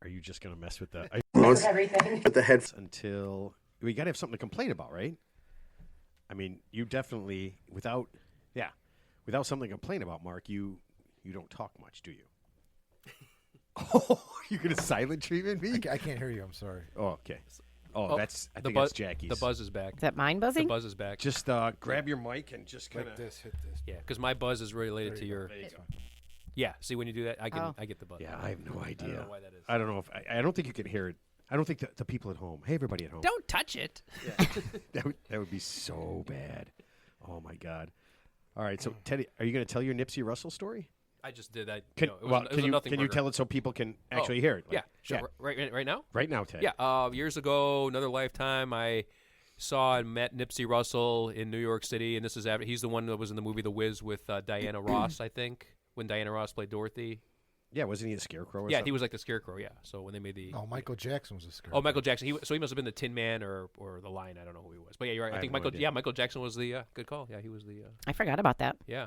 are you just going to mess with the everything with the head until we got to have something to complain about, right? I mean, you definitely without something to complain about, Mark, you don't talk much, do you? Oh, you're going to silent treatment me? I can't hear you. I'm sorry. Oh, okay. Oh, I think that's Jackie's. The buzz is back. Is that mine buzzing? The buzz is back. Just grab your mic and just kind of hit this. Yeah, because my buzz is related to your. There you go. Yeah, see when you do that, I get the buzz. Yeah, I have no idea. I don't know why that is. I don't know if I don't think you can hear it. I don't think the people at home. Hey, everybody at home. Don't touch it. Yeah. that would be so bad. Oh my God. All right, so Teddy, are you going to tell your Nipsey Russell story? I just did. Can you tell it so people can actually hear it? Yeah, sure. Yeah. Right now? Right now, Ted. Yeah. Years ago, another lifetime, I saw and met Nipsey Russell in New York City, and this is after he's the one that was in the movie The Wiz with Diana Ross, I think, when Diana Ross played Dorothy. Yeah, wasn't he a scarecrow? Yeah, he was like the scarecrow. Yeah. So when they made the Michael Jackson was a scarecrow. Oh, Michael Jackson. He must have been the Tin Man or the Lion. I don't know who he was. But yeah, you're right. I think Michael Jackson was the good call. Yeah, he was the. I forgot about that. Yeah.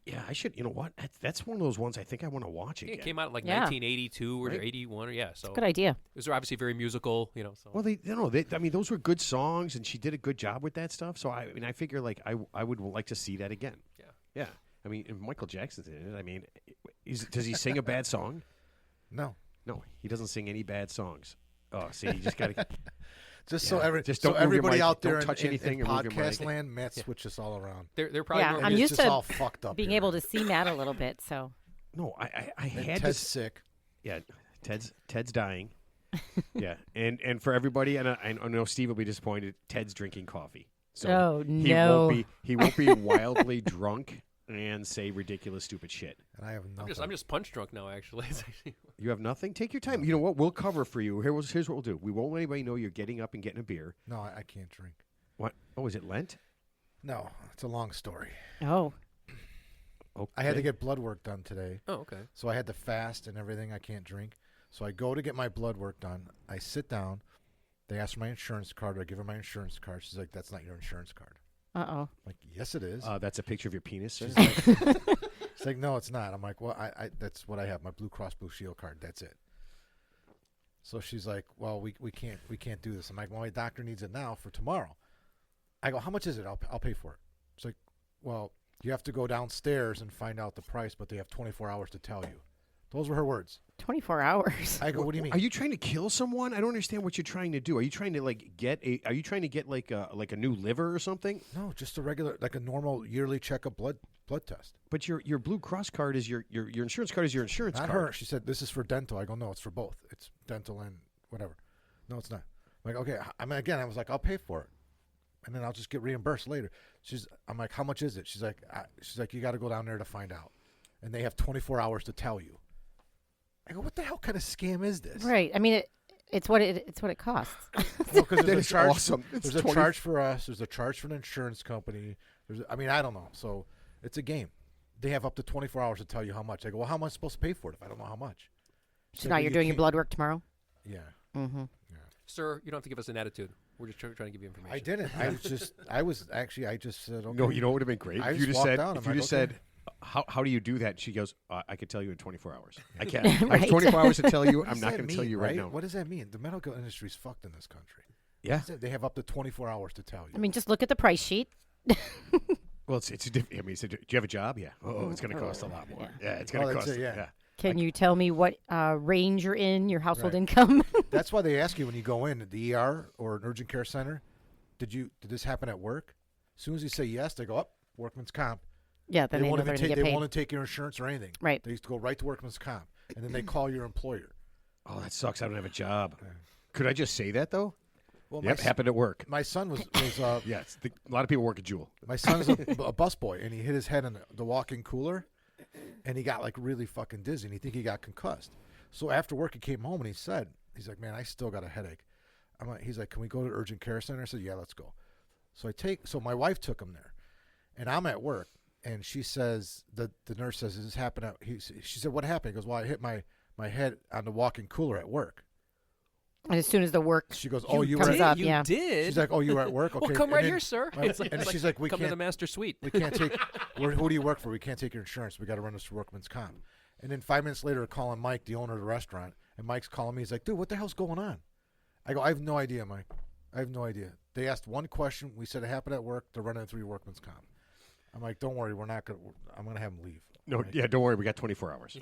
Yeah, I should. You know what? That's one of those ones I think I want to watch again. It came out in 1982 or 81 or so. Good idea. It was obviously very musical, So. Well, I mean, those were good songs, and she did a good job with that stuff. So I mean, I figure I would like to see that again. Yeah. Yeah. I mean, if Michael Jackson's in it. I mean, does he sing a bad song? No, he doesn't sing any bad songs. Oh, see, you just got to. So everybody out there don't touch anything in or move your podcast mic. land, Matt switches all around. They're probably I'm used to all fucked up being able to see Matt a little bit. So no, I had Ted's to. sick. Yeah, Ted's dying. Yeah, and for everybody, and I know Steve will be disappointed. Ted's drinking coffee. So he won't be wildly drunk and say ridiculous, stupid shit. And I have nothing. I'm just punch drunk now. Actually, you have nothing. Take your time. You know what? We'll cover for you. Here's what we'll do. We won't let anybody know you're getting up and getting a beer. No, I can't drink. What? Oh, is it Lent? No, it's a long story. Oh. Okay. I had to get blood work done today. Oh, okay. So I had to fast and everything. I can't drink. So I go to get my blood work done. I sit down. They ask for my insurance card. I give her my insurance card. She's like, "That's not your insurance card." Uh-oh. I'm like, "Yes, it is." That's a picture of your penis, sir? She's like, "No, it's not." I'm like, "Well, I that's what I have, my Blue Cross Blue Shield card. That's it." So she's like, "Well, we can't do this." I'm like, "Well, my doctor needs it now for tomorrow." I go, "How much is it? I'll pay for it." She's like, "Well, you have to go downstairs and find out the price, but they have 24 hours to tell you." Those were her words. 24 hours. I go, "What do you mean? Are you trying to kill someone? I don't understand what you're trying to do. Are you trying to get like a new liver or something? No, just a regular, like a normal yearly checkup blood test. But your Blue Cross card is your insurance card is your insurance Not card. her. She said, "This is for dental." I go, "No, it's for both. It's dental and whatever." "No, it's not." I'm like, "Okay." I mean, again, I was like, "I'll pay for it, and then I'll just get reimbursed later." I'm like, "How much is it?" She's like, "You got to go down there to find out, and they have 24 hours to tell you." I go, "What the hell kind of scam is this?" Right. I mean, it's what it costs. Well, because there's a charge. Awesome. There's a charge for us. There's a charge for an insurance company. I don't know. So it's a game. They have up to 24 hours to tell you how much. I go, "Well, how am I supposed to pay for it if I don't know how much?" So now you're doing your blood work tomorrow? Yeah. Mm-hmm. Yeah. Sir, you don't have to give us an attitude. We're just trying to give you information. I didn't. I just said, "Okay." No, you know what would have been great? I If you just just walked said, down. if I'm you like, just "Okay." said, how do you do that? She goes, "I could tell you in 24 hours. I can't. Right. I have 24 hours to tell you. What I'm does not that going to tell mean, you right now." What does that mean? The medical industry's fucked in this country. Yeah. They have up to 24 hours to tell you. I mean, just look at the price sheet. Well, it's a different. I mean, do you have a job? Yeah. Oh, it's going to cost a lot more. Yeah, it's going to that's cost. it, yeah. Can you tell me what range you're in, your household Right. income? That's why they ask you when you go in at the ER or an urgent care center, did this happen at work? As soon as you say yes, they go up, workman's comp. Yeah, then they know they're going to get They paid. won't take your insurance or anything. Right. They used to go right to workman's comp, and then they call your employer. Oh, that sucks. I don't have a job. Could I just say that though? Well, Yep, happened at work. My son was Yeah, a lot of people work at Jewel. my son's a busboy, and he hit his head in the walk-in cooler, and he got like really fucking dizzy, and he think he got concussed. So after work, he came home and he's like, "Man, I still got a headache." He's like, "Can we go to the urgent care center?" I said, "Yeah, let's go." So my wife took him there, and I'm at work, and she says the nurse says, "Does this happen at?" She said, "What happened?" He goes, "Well, I hit my head on the walk-in cooler at work." And as soon as the work She goes, "Oh, you were comes at up, yeah. did. She's like, "Oh, you were at work? Okay, Well, come right And then- here, sir. Right, It's like- and it's she's like, like, "We come to can't the master suite." We can't take. Who do you work for? We can't take your insurance. We got to run this to workman's comp." And then 5 minutes later, calling Mike, the owner of the restaurant, And Mike's calling me. He's like, dude, what the hell's going on? I go, I have no idea, Mike. I have no idea. They asked one question. We said it happened at work. They're running it through your workman's comp. I'm like, don't worry. I'm going to have him leave. No, Like, yeah, don't worry. We got 24 hours.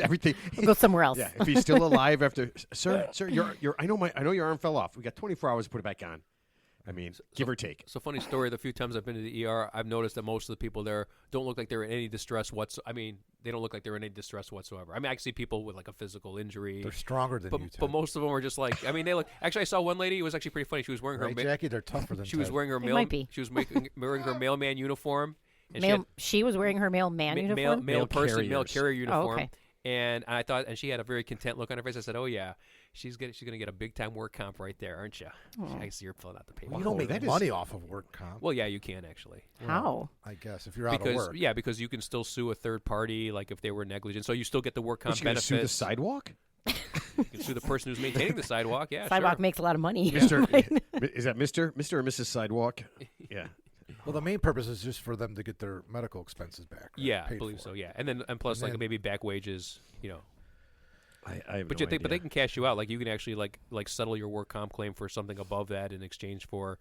Everything. We'll go somewhere else. Yeah, if he's still alive after, sir, I know your arm fell off. We got 24 hours to put it back on. I mean, give or take. So funny story. The few times I've been to the ER, I've noticed that most of the people there don't look like they're in any distress they don't look like they're in any distress whatsoever. I mean, I can see people with like a physical injury. They're stronger than you, Ted. But most of them are just like, I mean, they look. Actually, I saw one lady. It was actually pretty funny. She was wearing Right, her. Jackie, they're tougher than She was Ted. wearing her They mail. might be. She was wearing her mailman uniform. And She was wearing her mailman uniform. mail carriers. carrier uniform. okay. And I thought, and she had a very content look on her face. I said, "Oh yeah, she's gonna get a big time work comp right there, aren't you?" I see her filling out the paper. Well, you don't make that is- money off of work comp. Well, yeah, you can actually. How? I guess if you're out of work. Because you can still sue a third party, like if they were negligent. So you still get the work comp Is she gonna benefits. sue the sidewalk? You can sue the person who's maintaining the sidewalk. Yeah, Sidewalk sure. makes a lot of money. Mister, is that Mister or Mrs. Sidewalk? Yeah. Well, the main purpose is just for them to get their medical expenses back. Right? Yeah, I Paid believe for. so. Yeah, and plus And like then- maybe back wages. I have But no but they idea. can cash you out. Like you can actually like settle your work comp claim for something above that in exchange for,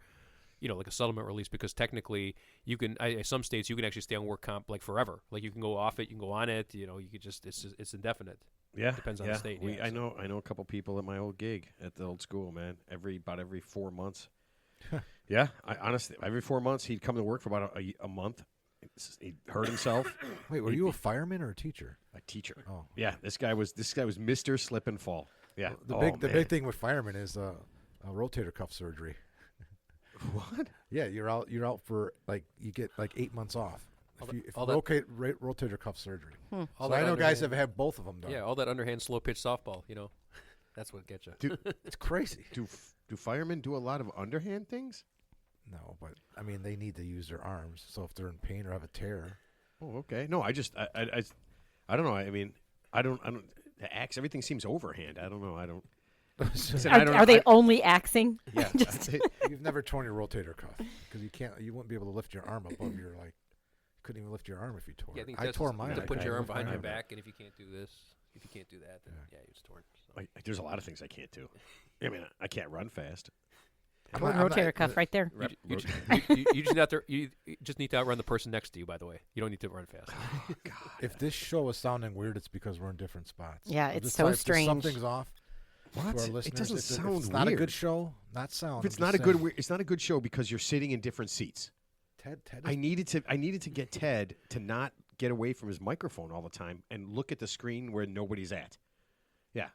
like a settlement release. Because technically, you can. Some states you can actually stay on work comp like forever. Like you can go off it, you can go on it. You could just it's indefinite. Yeah, Depends on the state, yeah, I so. know a couple people at my old gig at the old school, man. About every 4 months. Yeah, I honestly every 4 months he'd come to work for about a month. He hurt himself. Wait, were you a fireman or a teacher? A teacher. Oh. Yeah, this guy was Mr. Slip and Fall. Yeah. The Oh, big man. thing with firemen is a rotator cuff surgery. What? Yeah, you're out for you get 8 months off. all that- Rotator cuff surgery. All So that I know guys underhand- have had both of them done. Yeah, all that underhand slow pitch softball. That's what gets you. It's crazy. Do firemen do a lot of underhand things? No, but I mean they need to use their arms. So if they're in pain or have a tear, Oh, okay. No, I don't know. I mean, I don't. The axe. Everything seems overhand. I don't know. I don't. Listen, I don't Are they only axing? Yeah. you've never torn your rotator cuff because you wouldn't be able to lift your arm above your couldn't even lift your arm if you tore. Yeah, I it. think I that's tore mine. to I put couldn't your arm lift my behind your arm. back, and if you can't do this, if you can't do that, then yeah, it's torn. So. There's a lot of things I can't do. I mean, I can't run fast. I'm Torn not- I'm rotator not- cuff right there. You just need to outrun the person next to you. By the way, you don't need to run fast. If this show is sounding weird, it's because we're in different spots. Yeah, I'll it's just so type, if strange. Something's off. What? To our It listeners. doesn't If sound it's not a weird. good show, not sound. If it's I'm not just a good, saying. it's not a good show because you're sitting in different seats. Ted I needed to get Ted to not get away from his microphone all the time and look at the screen where nobody's at. Yeah,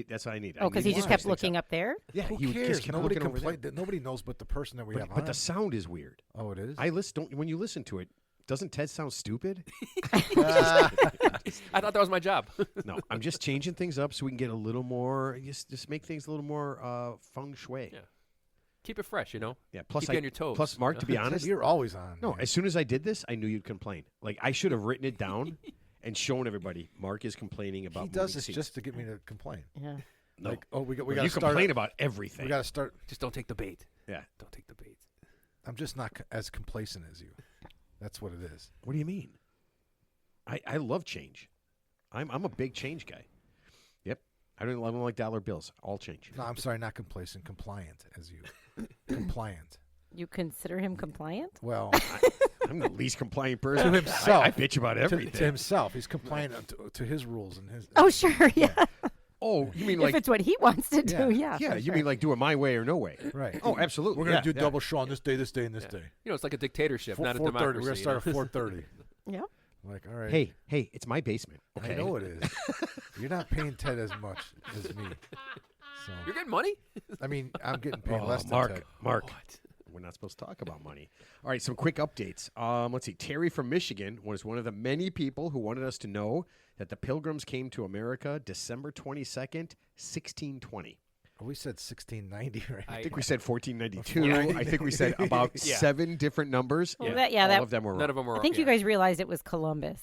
that's what I need. Oh, because he just kept looking up there? Yeah, Who he cares? just kept Nobody looking over there. complained. Nobody knows but the person that we have But on. the sound is weird. Oh, it is. I listen. When you listen to it, doesn't Ted sound stupid? I thought that was my job. No, I'm just changing things up so we can get a little more. Just make things a little more feng shui. Yeah. Keep it fresh, Yeah. Plus, Keep you on your toes. Plus, Mark, to be Ted, honest, you're always on. no. man. As soon as I did this, I knew you'd complain. Like I should have written it down and shown everybody. Mark is complaining about. he does moving this seats. just to get me to complain. Yeah. No. Like, oh, we got You to start. complain about everything. We got to start. Just don't take the bait. Yeah. Don't take the bait. I'm just not as complacent as you. That's what it is. What do you mean? I love change. I'm a big change guy. Yep. I don't like dollar bills. All change. No, I'm sorry, not complacent. Compliant as you. Compliant. You consider him compliant? Well, I'm the least compliant person. To himself. I bitch about to everything. himself, he's compliant to his rules and his. Oh, sure, yeah. Oh, you mean If like it's what he wants to do, Yeah. yeah. yeah? for You sure. mean like do it my way or no way? Right. Oh, absolutely. We're gonna Yeah, do yeah. double show on this day, this day, and this day. It's like a dictatorship, not a 4:30. democracy. We're gonna start at 4:30. Yeah. Like, all right. Hey, it's my basement. Okay. I know it is. You're not paying Ted as much as me. So You're getting money? I mean, I'm getting paid Oh, less than Mark, Ted. Mark. What? We're not supposed to talk about money. All right, some quick updates. Let's see. Terry from Michigan was one of the many people who wanted us to know that the Pilgrims came to America December 22nd, 1620. We said 1690, right? I think we said 1492. 1492. I think we said about Yeah. 7 different numbers. Well, All that- of them were wrong. None of them were. I think you yeah. guys realized it was Columbus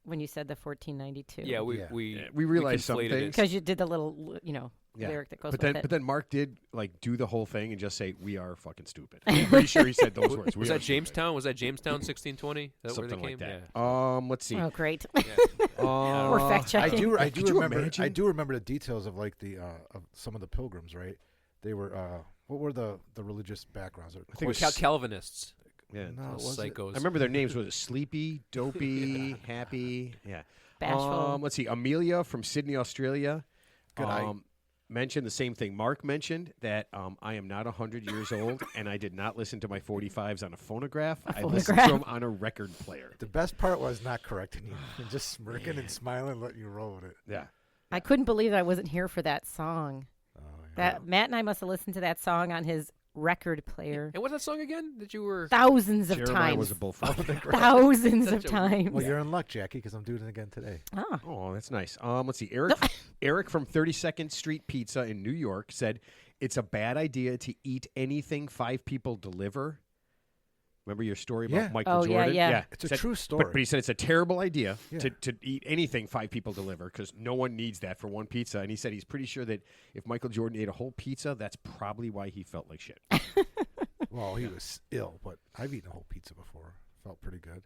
when you said the 1492. Yeah, Yeah. we We realized conflated something. it. Because you did the little, lyric that goes but with then, it. But then Mark did like do the whole thing and just say, "We are fucking stupid." I'm pretty sure he said those words. Was that Jamestown? Was that Jamestown 1620? Is that Something where they like came? that. Yeah. Let's see. Oh, great. We're fact checking. I Could do you remember. imagine? I do remember the details of like the of some of the pilgrims. Right? They were what were the religious backgrounds? I think it was Calvinists. Yeah. No, was it? Psychos. I remember their names. Was it Sleepy, Dopey, Happy? Yeah. Bashful. Let's see. Amelia from Sydney, Australia. Good eye. Mentioned the same thing Mark mentioned, that I am not 100 years old, and I did not listen to my 45s on a phonograph. I listened to them on a record player. The best part was not correcting you and just smirking and smiling, letting you roll with it. Yeah. I couldn't believe that I wasn't here for that song. Oh, yeah. That Matt and I must have listened to that song on his record player And what's that song again that you were? thousands of Jeremiah times. was a bullfrog. Thousands Such of a- times. Well, you're in luck, Jackie, because I'm doing it again today. Oh. Oh, that's nice. Let's see. Eric from 32nd Street Pizza in New York said, "It's a bad idea to eat anything 5 people deliver." Remember your story about Yeah. Michael Oh, yeah, Jordan? yeah. It's a Said- true story. But he said it's a terrible idea Yeah. to eat anything 5 people deliver because no one needs that for one pizza. And he said he's pretty sure that if Michael Jordan ate a whole pizza, that's probably why he felt like shit. Well, he was ill, but I've eaten a whole pizza before. Felt pretty good.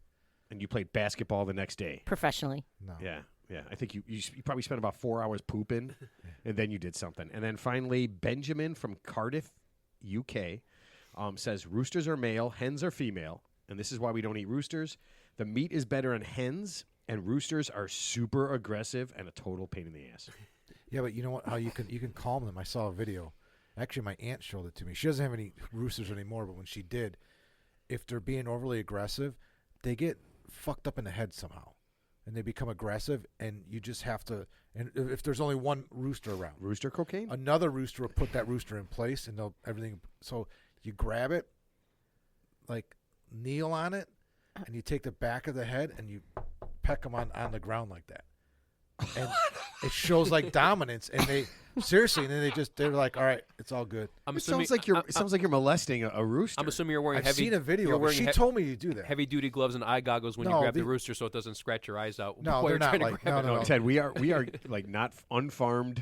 And you played basketball the next day. Professionally. No. Yeah, yeah. I think you probably spent about 4 hours pooping, and then you did something. And then finally, Benjamin from Cardiff, UK, says roosters are male, hens are female, and this is why we don't eat roosters. The meat is better on hens, and roosters are super aggressive and a total pain in the ass. Yeah, but you know what? How you can calm them. I saw a video. Actually, my aunt showed it to me. She doesn't have any roosters anymore, but when she did, if they're being overly aggressive, they get fucked up in the head somehow, and they become aggressive. And you just have to. And if there's only one rooster around, Rooster cocaine? another rooster will put that rooster in place, and they'll everything. So you grab it, like kneel on it, and you take the back of the head and you peck them on the ground like that. And it shows like dominance, and they seriously, and then they're like, all right, it's all good. It sounds like you're molesting a rooster. I'm assuming you're wearing I've heavy. seen a video. You're Of it. wearing She told me to do that. heavy duty gloves and eye goggles when you No, grab the the- rooster, so it doesn't scratch your eyes out. No, while they're you're not trying to like- grab no, it. no. Ted, we are like not unfarmed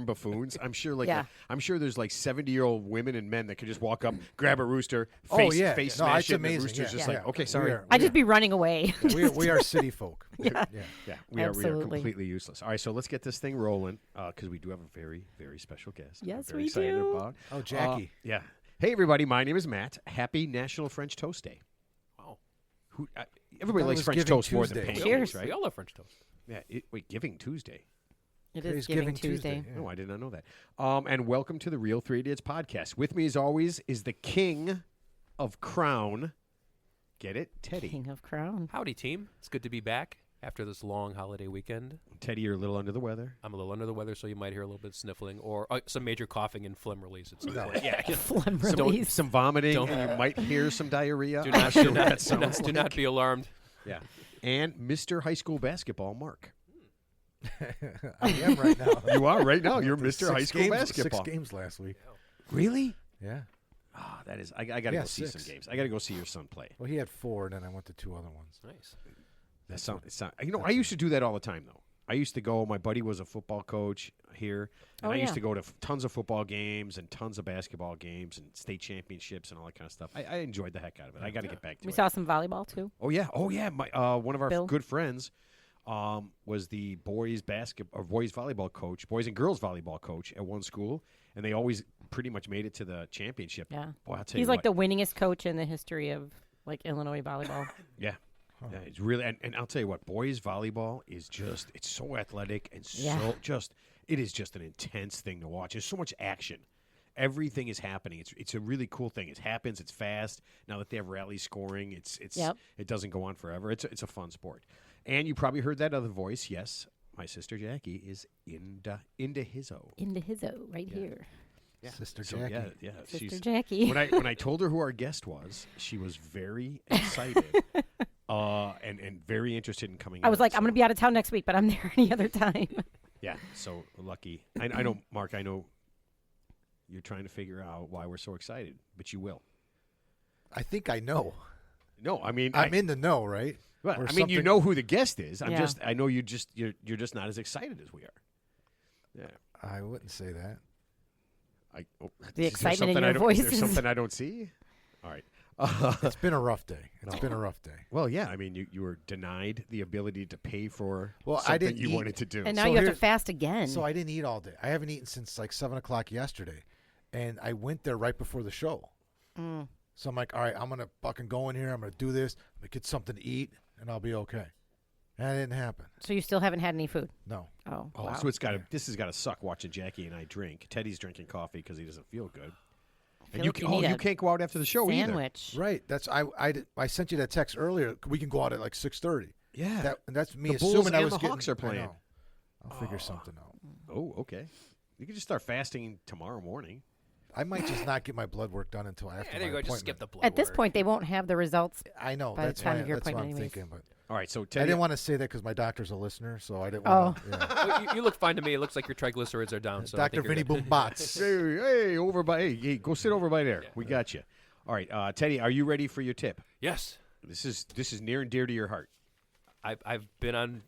buffoons. I'm sure I'm sure there's like 70-year-old women and men that could just walk up, grab a rooster, face yeah. face No, smash it's it, and the amazing. rooster's Yeah. just Yeah. like, okay, We sorry. are- I'd just be running away. we are city folk. Yeah. Yeah. We are Absolutely. completely useless. All right, so let's get this thing rolling because we do have a very, very special guest. Yes, I'm very we excited do. About. Oh, Jackie. Yeah. Hey, everybody. My name is Matt. Happy National French Toast Day. Wow. Everybody it likes was French Giving toast more than Tuesday. pancakes, Cheers. right? We all love French toast. Yeah. Wait, Giving Tuesday. It Today's is Giving Giving Tuesday. Tuesday. Yeah. No, I did not know that. And welcome to the Real Three Idiots podcast. With me, as always, is the king of Crown. Get it? Teddy. King of Crown. Howdy, team. It's good to be back after this long holiday weekend. Teddy, you're a little under the weather. I'm a little under the weather, so you might hear a little bit of sniffling or some major coughing and phlegm release at some No. point. Yeah. Phlegm Some, release. some vomiting, Don't- and you might hear some diarrhea. Do I'm not, sure do what not, that do not, sounds do not like. be alarmed. Yeah. And Mr. High School Basketball, Mark. I am right now. You are right now. You're Did Mr. High School Basketball. 6 games last week. Really? Yeah. Ah, that is. I got to Yeah, go see 6. some games. I got to go see your son play. Well, he had 4, and then I went to 2 other ones. Nice. That sound, I used to do that all the time, though. I used to go. My buddy was a football coach here, and Oh, I used yeah. to go to tons of football games and tons of basketball games and state championships and all that kind of stuff. I enjoyed the heck out of it. I got to get back to We it. saw some volleyball too. Oh yeah. My one of our Bill? good friends was the boys volleyball coach, boys and girls volleyball coach at one school, and they always pretty much made it to the championship. Yeah. Boy, I'll tell He's you like what. the winningest coach in the history of like Illinois volleyball. Yeah. Yeah, it's really, and I'll tell you what, boys volleyball is it's so athletic and Yeah. it is just an intense thing to watch. There's so much action. Everything is happening. It's a really cool thing. It happens. It's fast. Now that they have rally scoring, Yep. it doesn't go on forever. It's a fun sport. And you probably heard that other voice. Yes, my sister Jackie is into hizzo. Into his-o right here. Yeah. Sister So, Jackie. yeah. Sister Jackie. When I told her who our guest was, she was very excited. And very interested in coming. I was on, like, so- I'm going to be out of town next week, but I'm there any other time. Yeah, so lucky. I know, Mark. I know you're trying to figure out why we're so excited, but you will. I think I know. No, I mean, I'm in the know, right? Well, Or I mean, you something- know who the guest is. Yeah. I know you're just not as excited as we are. Yeah. I wouldn't say that. The Is there excitement in something your voice Is there is- something I don't see? All right. It's been a rough day. It's been a rough day. Well, yeah. I mean, you were denied the ability to pay for Well, I something didn't you eat- wanted to do. And now So you have to here's- fast again. So I didn't eat all day. I haven't eaten since like 7 o'clock yesterday, and I went there right before the show. So I'm like, all right, I'm gonna fucking go in here. I'm gonna do this. I'm gonna get something to eat, and I'll be okay. And that didn't happen. So you still haven't had any food? No. Oh, Oh, wow. so this has got to suck watching Jackie and I drink. Teddy's drinking coffee because he doesn't feel good. And feel like you need you a can't go out after the show either. sandwich. Right. That's I sent you that text earlier. We can go out at like 6:30. Yeah. That's me The Bulls assuming I and was the getting, Hawks are I playing. know. I'll figure something out. Oh, okay. You can just start fasting tomorrow morning. I might just not get my blood work done until after Yeah, there you my go. Just appointment. skip the blood At this work. point, they won't have the results. I know. by the That's time why, of your that's what I'm appointment anyways. thinking. But All right, so I Teddy, didn't want to say that because my doctor's a listener, so I didn't Oh. want to. Yeah. Well, you look fine to me. It looks like your triglycerides are down. So I Dr. think you're Vinny good. Boom Bots. hey, over by hey, go sit over by there. We got you. All right, Teddy, are you ready for your tip? Yes, This is near and dear to your heart. I've been on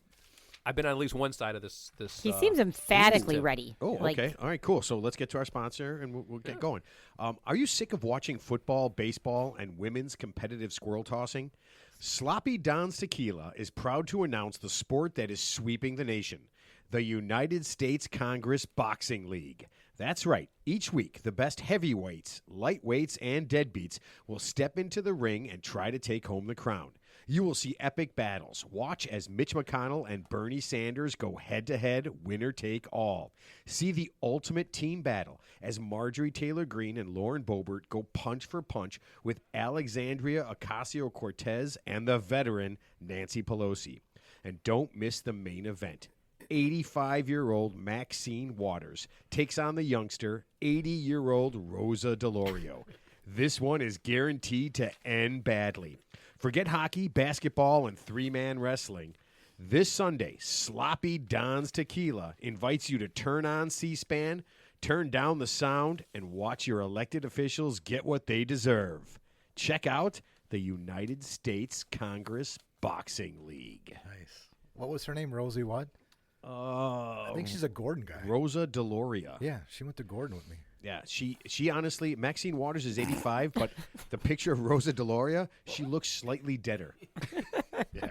at least one side of this. He seems emphatically tip. ready. Oh, Like, okay. All right, cool. So let's get to our sponsor, and we'll get going. Are you sick of watching football, baseball, and women's competitive squirrel tossing? Sloppy Don's Tequila is proud to announce the sport that is sweeping the nation, the United States Congress Boxing League. That's right. Each week, the best heavyweights, lightweights, and deadbeats will step into the ring and try to take home the crown. You will see epic battles. Watch as Mitch McConnell and Bernie Sanders go head-to-head, winner take all. See the ultimate team battle as Marjorie Taylor Greene and Lauren Boebert go punch for punch with Alexandria Ocasio-Cortez and the veteran Nancy Pelosi. And don't miss the main event. 85-year-old Maxine Waters takes on the youngster, 80-year-old Rosa DeLorio. This one is guaranteed to end badly. Forget hockey, basketball, and three-man wrestling. This Sunday, Sloppy Don's Tequila invites you to turn on C-SPAN, turn down the sound, and watch your elected officials get what they deserve. Check out the United States Congress Boxing League. Nice. What was her name? Rosie what? I think she's a Gordon guy. Rosa DeLoria. Yeah, she went to Gordon with me. Yeah, she honestly, Maxine Waters is 85, but the picture of Rosa DeLoria, she looks slightly deader. Yeah,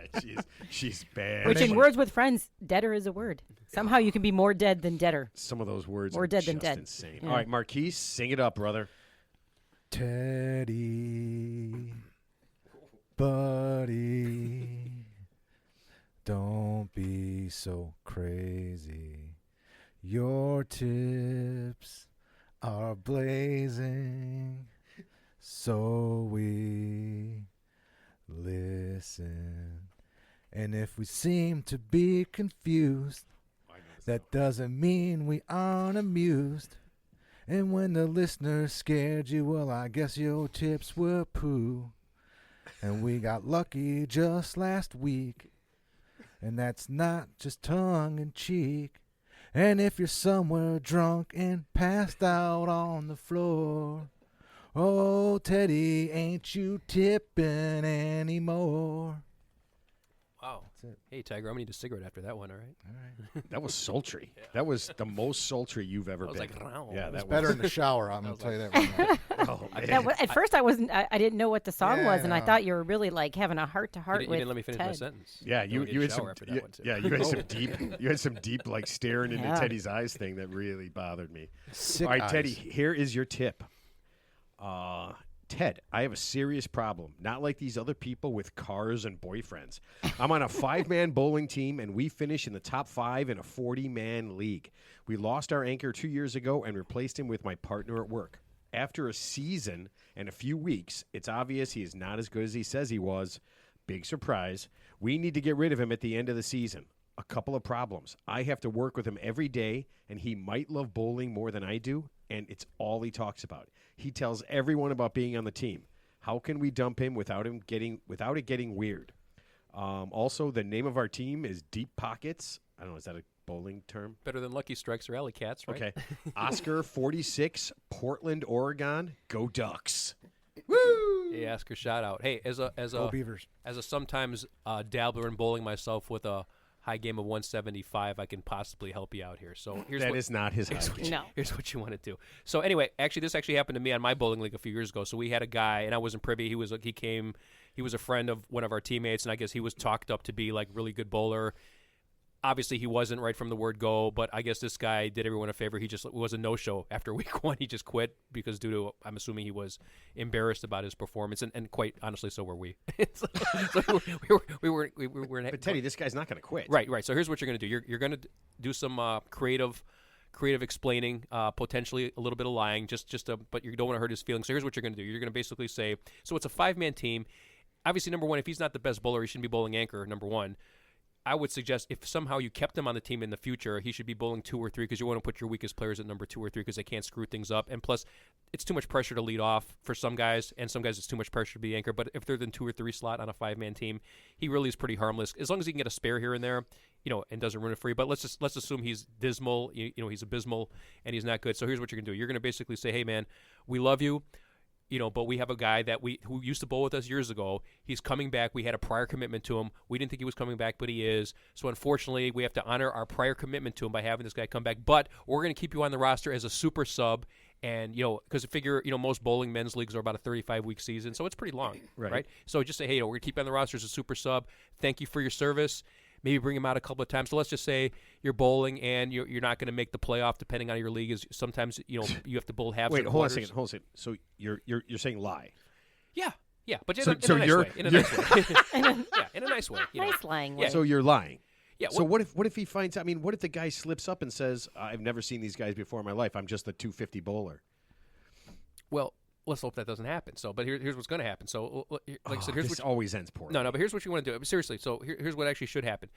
she's bad. which in Words with Friends, deader is a word. Somehow you can be more dead than deader. Some of those words More are dead than just dead. insane. Yeah. All right, Marquise, sing it up, brother. Teddy, buddy, don't be so crazy. Your tips are blazing, so we listen. And if we seem to be confused, that doesn't mean we aren't amused. And when the listener scared you, well, I guess your tips were poo. And we got lucky just last week. And that's not just tongue in cheek. And if you're somewhere drunk and passed out on the floor, oh, Teddy, ain't you tipping anymore? Wow. That's it. Hey, Tiger, I'm gonna need a cigarette after that one. All right. That was sultry. That was the most sultry you've ever I was been. like, "Row." Yeah, It that was was Better in the shower, I'm going to tell you that right now. Oh, man. At first, I wasn't. I didn't know what the song was, and I Yeah. thought you were really like having a heart to You heart didn't, with you didn't let me finish Ted. my sentence. Yeah, Then you we need you a had some shower after that one, too. you had some deep like staring into Yeah. Teddy's eyes thing that really bothered me. Sick All right, eyes. Teddy, here is your tip. Ted, I have a serious problem. Not like these other people with cars and boyfriends. I'm on a 5-man bowling team, and we finish in the top 5 in a 40-man league. We lost our anchor 2 years ago and replaced him with my partner at work. After a season and a few weeks, it's obvious he is not as good as he says he was. Big surprise. We need to get rid of him at the end of the season. A couple of problems. I have to work with him every day, and he might love bowling more than I do, and it's all he talks about. He tells everyone about being on the team. How can we dump him without it getting weird? Also, the name of our team is Deep Pockets. I don't know, is that a bowling term? Better than Lucky Strikes or Alley Cats, right? Okay. Oscar 46, Portland, Oregon. Go Ducks. Hey, Oscar, shout out. Hey, as Go a Beavers. as a sometimes dabbler in bowling myself with a high game of 175, I can possibly help you out here. So That is not his height. No. Here's what you want to do. So anyway, this actually happened to me on my bowling league a few years ago. So we had a guy, and I wasn't privy. He was a friend of one of our teammates, and I guess he was talked up to be like really good bowler. Obviously, he wasn't right from the word go, but I guess this guy did everyone a favor. He just was a no-show after week 1. He just quit because I'm assuming he was embarrassed about his performance, and quite honestly, so were we. so we were. But Teddy, this guy's not going to quit. Right. So here's what you're going to do. You're going to do some creative explaining, potentially a little bit of lying, but you don't want to hurt his feelings. So here's what you're going to do. You're going to basically say, so it's a 5-man team. Obviously, number one, if he's not the best bowler, he shouldn't be bowling anchor, number one. I would suggest if somehow you kept him on the team in the future, he should be bowling 2 or 3 because you want to put your weakest players at number 2 or 3 because they can't screw things up. And plus, it's too much pressure to lead off for some guys, and some guys it's too much pressure to be anchor. But if they're in 2 or 3 slot on a 5-man team, he really is pretty harmless as long as he can get a spare here and there, and doesn't ruin it for you. But let's assume he's dismal, he's abysmal, and he's not good. So here's what you're gonna do: you're gonna basically say, "Hey, man, we love you." But we have a guy who used to bowl with us years ago. He's coming back. We had a prior commitment to him. We didn't think he was coming back, but he is. So unfortunately, we have to honor our prior commitment to him by having this guy come back. But we're going to keep you on the roster as a super sub. And, because figure, most bowling men's leagues are about a 35-week season, so it's pretty long, right? So just say, hey, we're going to keep you on the roster as a super sub. Thank you for your service. Maybe bring him out a couple of times. So let's just say you're bowling and you're not going to make the playoff depending on your league. Is sometimes you have to bowl halves. Wait, hold on a quarters. second. So you're saying lie? Yeah, but in So a nice you're- way. In a nice way. Yeah, in a nice way. Nice lying way. Yeah. So you're lying. Yeah. So what if he finds? I mean, what if the guy slips up and says, "I've never seen these guys before in my life. I'm just a 250 bowler." Well, let's hope that doesn't happen. So, but here's what's going to happen. So, like I said, here's this what always ends poorly. No, but here's what you want to do. Seriously. So here's what actually should happen.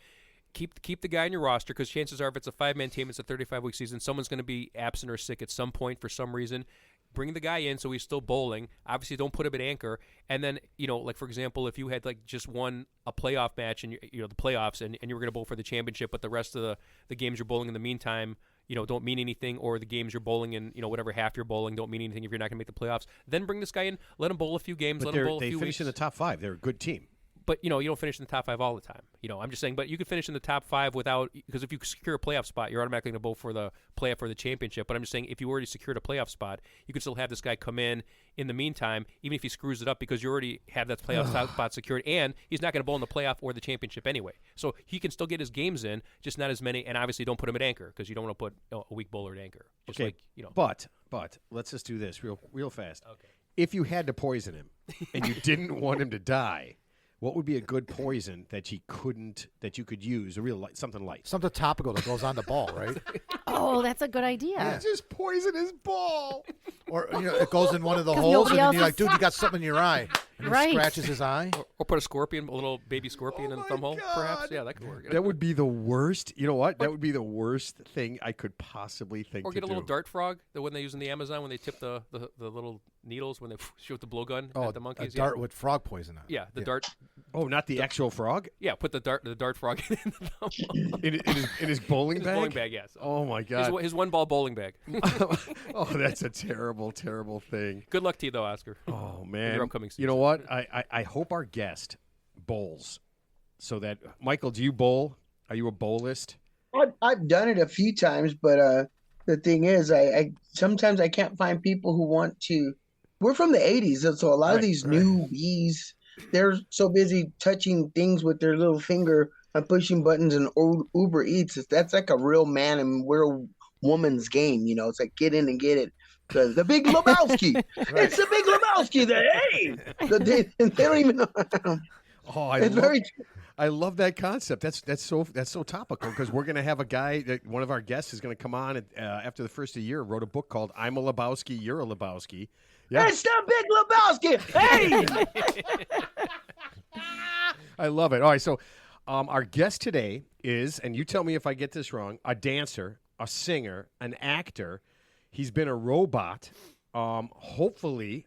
Keep the guy in your roster because chances are if it's a 5-man team, it's a 35-week season, someone's going to be absent or sick at some point for some reason. Bring the guy in so he's still bowling. Obviously, don't put him at anchor. And then, like, for example, if you had, like, just won a playoff match and, the playoffs and you were going to bowl for the championship, but the rest of the games you're bowling in the meantime, don't mean anything, or the games you're bowling in, whatever half you're bowling don't mean anything if you're not going to make the playoffs, then bring this guy in, let him bowl a few games, But let him bowl a they few finish weeks. in the top 5. They're a good team. But, you don't finish in the top 5 all the time. I'm just saying, but you could finish in the top 5 without, because if you secure a playoff spot, you're automatically going to bowl for the playoff for the championship. But I'm just saying, if you already secured a playoff spot, you could still have this guy come in the meantime, even if he screws it up, because you already have that playoff spot secured, and he's not going to bowl in the playoff or the championship anyway. So he can still get his games in, just not as many, and obviously don't put him at anchor, because you don't want to put a weak bowler at anchor. Just Okay, but let's just do this real fast. Okay. If you had to poison him and you didn't want him to die, what would be a good poison that you could use? Something light. Something topical that goes on the ball, right? Oh, that's a good idea. Yeah. Just poison his ball. Or it goes in one of the 'Cause holes, nobody and then else you're like, is- dude, you got something in your eye. And Right. he scratches his eye. Or put a little baby scorpion in the my thumb hole, perhaps. God. Yeah, that could work. That would be the worst. You know what? That would be the worst thing I could possibly think Or to get a little do. dart frog, the one they use in the Amazon when they tip the little needles when they shoot the blowgun Oh, at the monkeys. a dart with frog poison on it. Yeah, the dart. Oh, not the actual frog? Yeah, put the dart frog in the thumb hole. In his bowling His bag? bowling bag, yes. Oh, my God. His one ball bowling bag. Oh, that's a terrible, terrible thing. Good luck to you, though, Oscar. Oh, man. your upcoming You know season. what? I hope our guest bowls so that – Michael, do you bowl? Are you a bowlist? I've done it a few times, but the thing is, I sometimes I can't find people who want to. We're from the 80s, so a lot of these newbies, they're so busy touching things with their little finger and pushing buttons and Uber Eats. That's like a real man and real woman's game, It's like get in and get it. The Big Lebowski. It's the Big Lebowski. They don't even know. Oh, I love that concept. That's so topical because we're going to have a guy that one of our guests is going to come on after the first of the year. Wrote a book called "I'm a Lebowski, You're a Lebowski." Yeah, It's the Big Lebowski. Hey, I love it. All right, so our guest today is, and you tell me if I get this wrong, a dancer, a singer, an actor. He's been a robot. Hopefully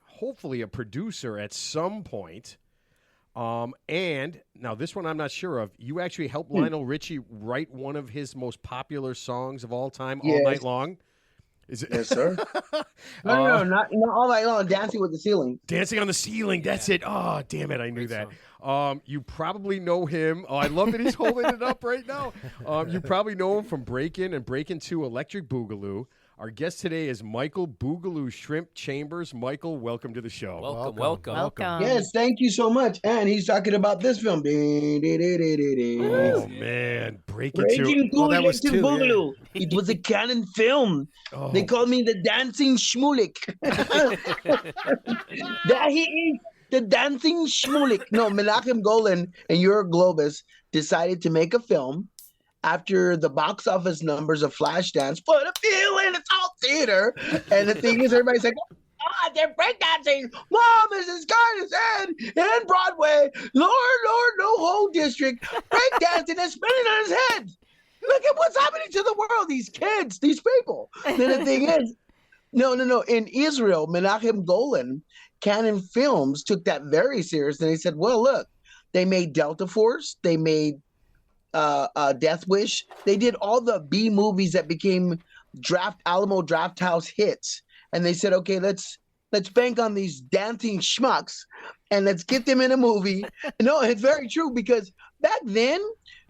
a producer at some point. And now this one I'm not sure of. You actually helped Lionel Richie write one of his most popular songs of all time, All Night Long. Is it? yes, sir. No, not all night long. Dancing with the Ceiling. Dancing on the Ceiling. That's it. Oh, damn it! I knew Great that. song. You probably know him. Oh, I love that he's holding it up right now. You probably know him from Breakin' and Breakin' 2 Electric Boogaloo. Our guest today is Michael Boogaloo Shrimp Chambers. Michael, welcome to the show. Welcome. Yes, thank you so much. And he's talking about this film. Oh, man. Breakin' 2. Breaking Oh, that Two was Electric two, yeah. Boogaloo. It was a canon film. Oh. They called me the dancing schmulik. There he is, the dancing schmulik. No, Menachem Golan and Yuri Globus decided to make a film after the box office numbers of Flashdance for the feeling it's all theater. And the thing is, everybody's like, oh, God, they're breakdancing. Mom, this is Garden and Broadway. Lord, no whole district. Breakdancing and spinning on his head. Look at what's happening to the world. These kids, these people. Then the thing is, no. In Israel, Menachem Golan, Canon Films took that very serious. And they said, well, look, they made Delta Force. They made Death Wish. They did all the B movies that became Alamo Draft House hits. And they said, okay, let's bank on these dancing schmucks and let's get them in a movie. No, it's very true, because back then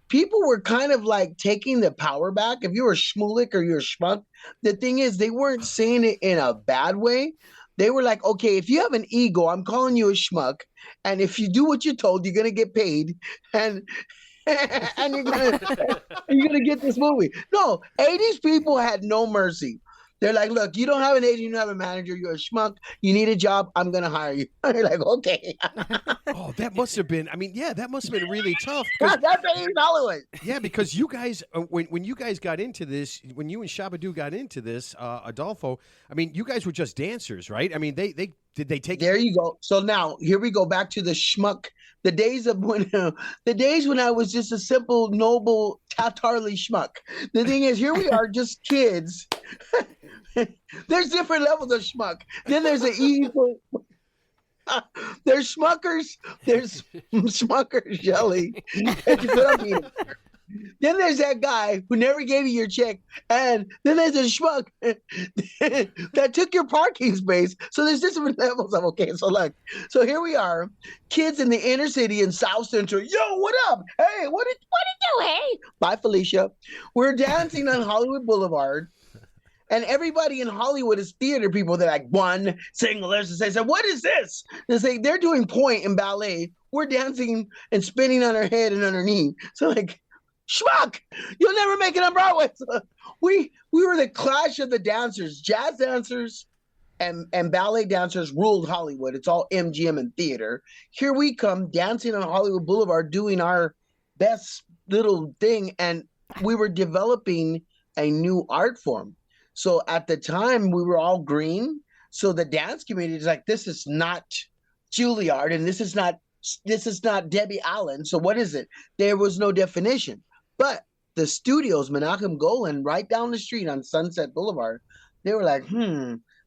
people were kind of like taking the power back. If you were schmulik or you're a schmuck, the thing is, they weren't saying it in a bad way. They were like, okay, if you have an ego, I'm calling you a schmuck. And if you do what you're told, you're going to get paid. And you're gonna get this movie. No, 80s people had no mercy. They're like, look, you don't have an agent, you don't have a manager, you're a schmuck, you need a job, I'm gonna hire you. They're like, okay. Oh, that must have been, that must have been really tough. 'Cause- That's Hollywood. Yeah, because you guys, when you guys got into this, when you and Shabadoo got into this, Adolfo, you guys were just dancers, right? Did they take? There you go. So now here we go back to the schmuck. The days when I was just a simple, noble, Tatarly schmuck. The thing is, here we are, just kids. There's different levels of schmuck. Then there's an evil. There's schmuckers. There's schmuckers jelly. That's what I mean. Then there's that guy who never gave you your check, and then there's a schmuck that took your parking space. So there's different levels of okay. So here we are, kids in the inner city in South Central. Yo, what up? Hey, what did you do? Hey, bye, Felicia. We're dancing on Hollywood Boulevard. And everybody in Hollywood is theater people. They're like, one single exercise. I said, what is this? They say they're doing point in ballet. We're dancing and spinning on our head and on our knee. So like, schmuck, you'll never make it on Broadway. So we were the clash of the dancers. Jazz dancers and ballet dancers ruled Hollywood. It's all MGM and theater. Here we come dancing on Hollywood Boulevard, doing our best little thing. And we were developing a new art form. So at the time, we were all green. So the dance community is like, this is not Juilliard, and this is not Debbie Allen. So what is it? There was no definition. But the studios, Menachem Golan, right down the street on Sunset Boulevard, they were like,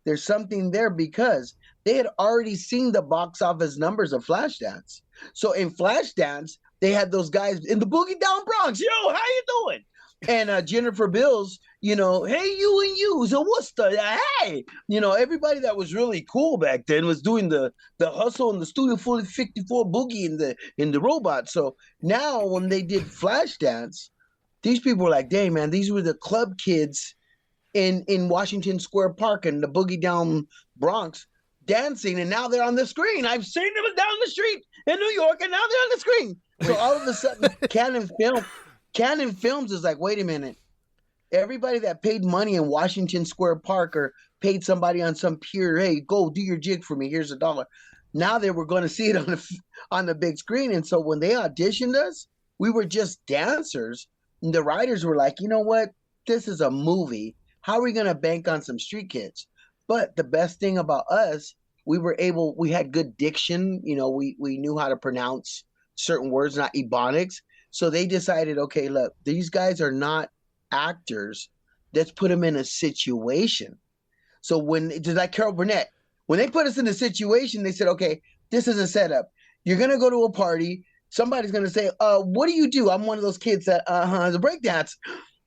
there's something there, because they had already seen the box office numbers of Flashdance. So in Flashdance, they had those guys in the Boogie Down Bronx. Yo, how you doing? And Jennifer Bills, hey, you and you, so what's hey? Everybody that was really cool back then was doing the hustle in the Studio 54 boogie in the robot. So now when they did Flashdance, these people were like, dang, man, these were the club kids in Washington Square Park and the Boogie Down Bronx dancing, and now they're on the screen. I've seen them down the street in New York, and now they're on the screen. So all of a sudden, Canon Films is like, wait a minute. Everybody that paid money in Washington Square Park or paid somebody on some pier, hey, go do your jig for me, here's $1. Now they were going to see it on the big screen. And so when they auditioned us, we were just dancers. And the writers were like, you know what? This is a movie. How are we going to bank on some street kids? But the best thing about us, we had good diction. We knew how to pronounce certain words, not ebonics. So they decided, okay, look, these guys are not actors. Let's put them in a situation. So just like Carol Burnett, when they put us in a situation, they said, okay, this is a setup. You're going to go to a party. Somebody's going to say, what do you do? I'm one of those kids that, the breakdance.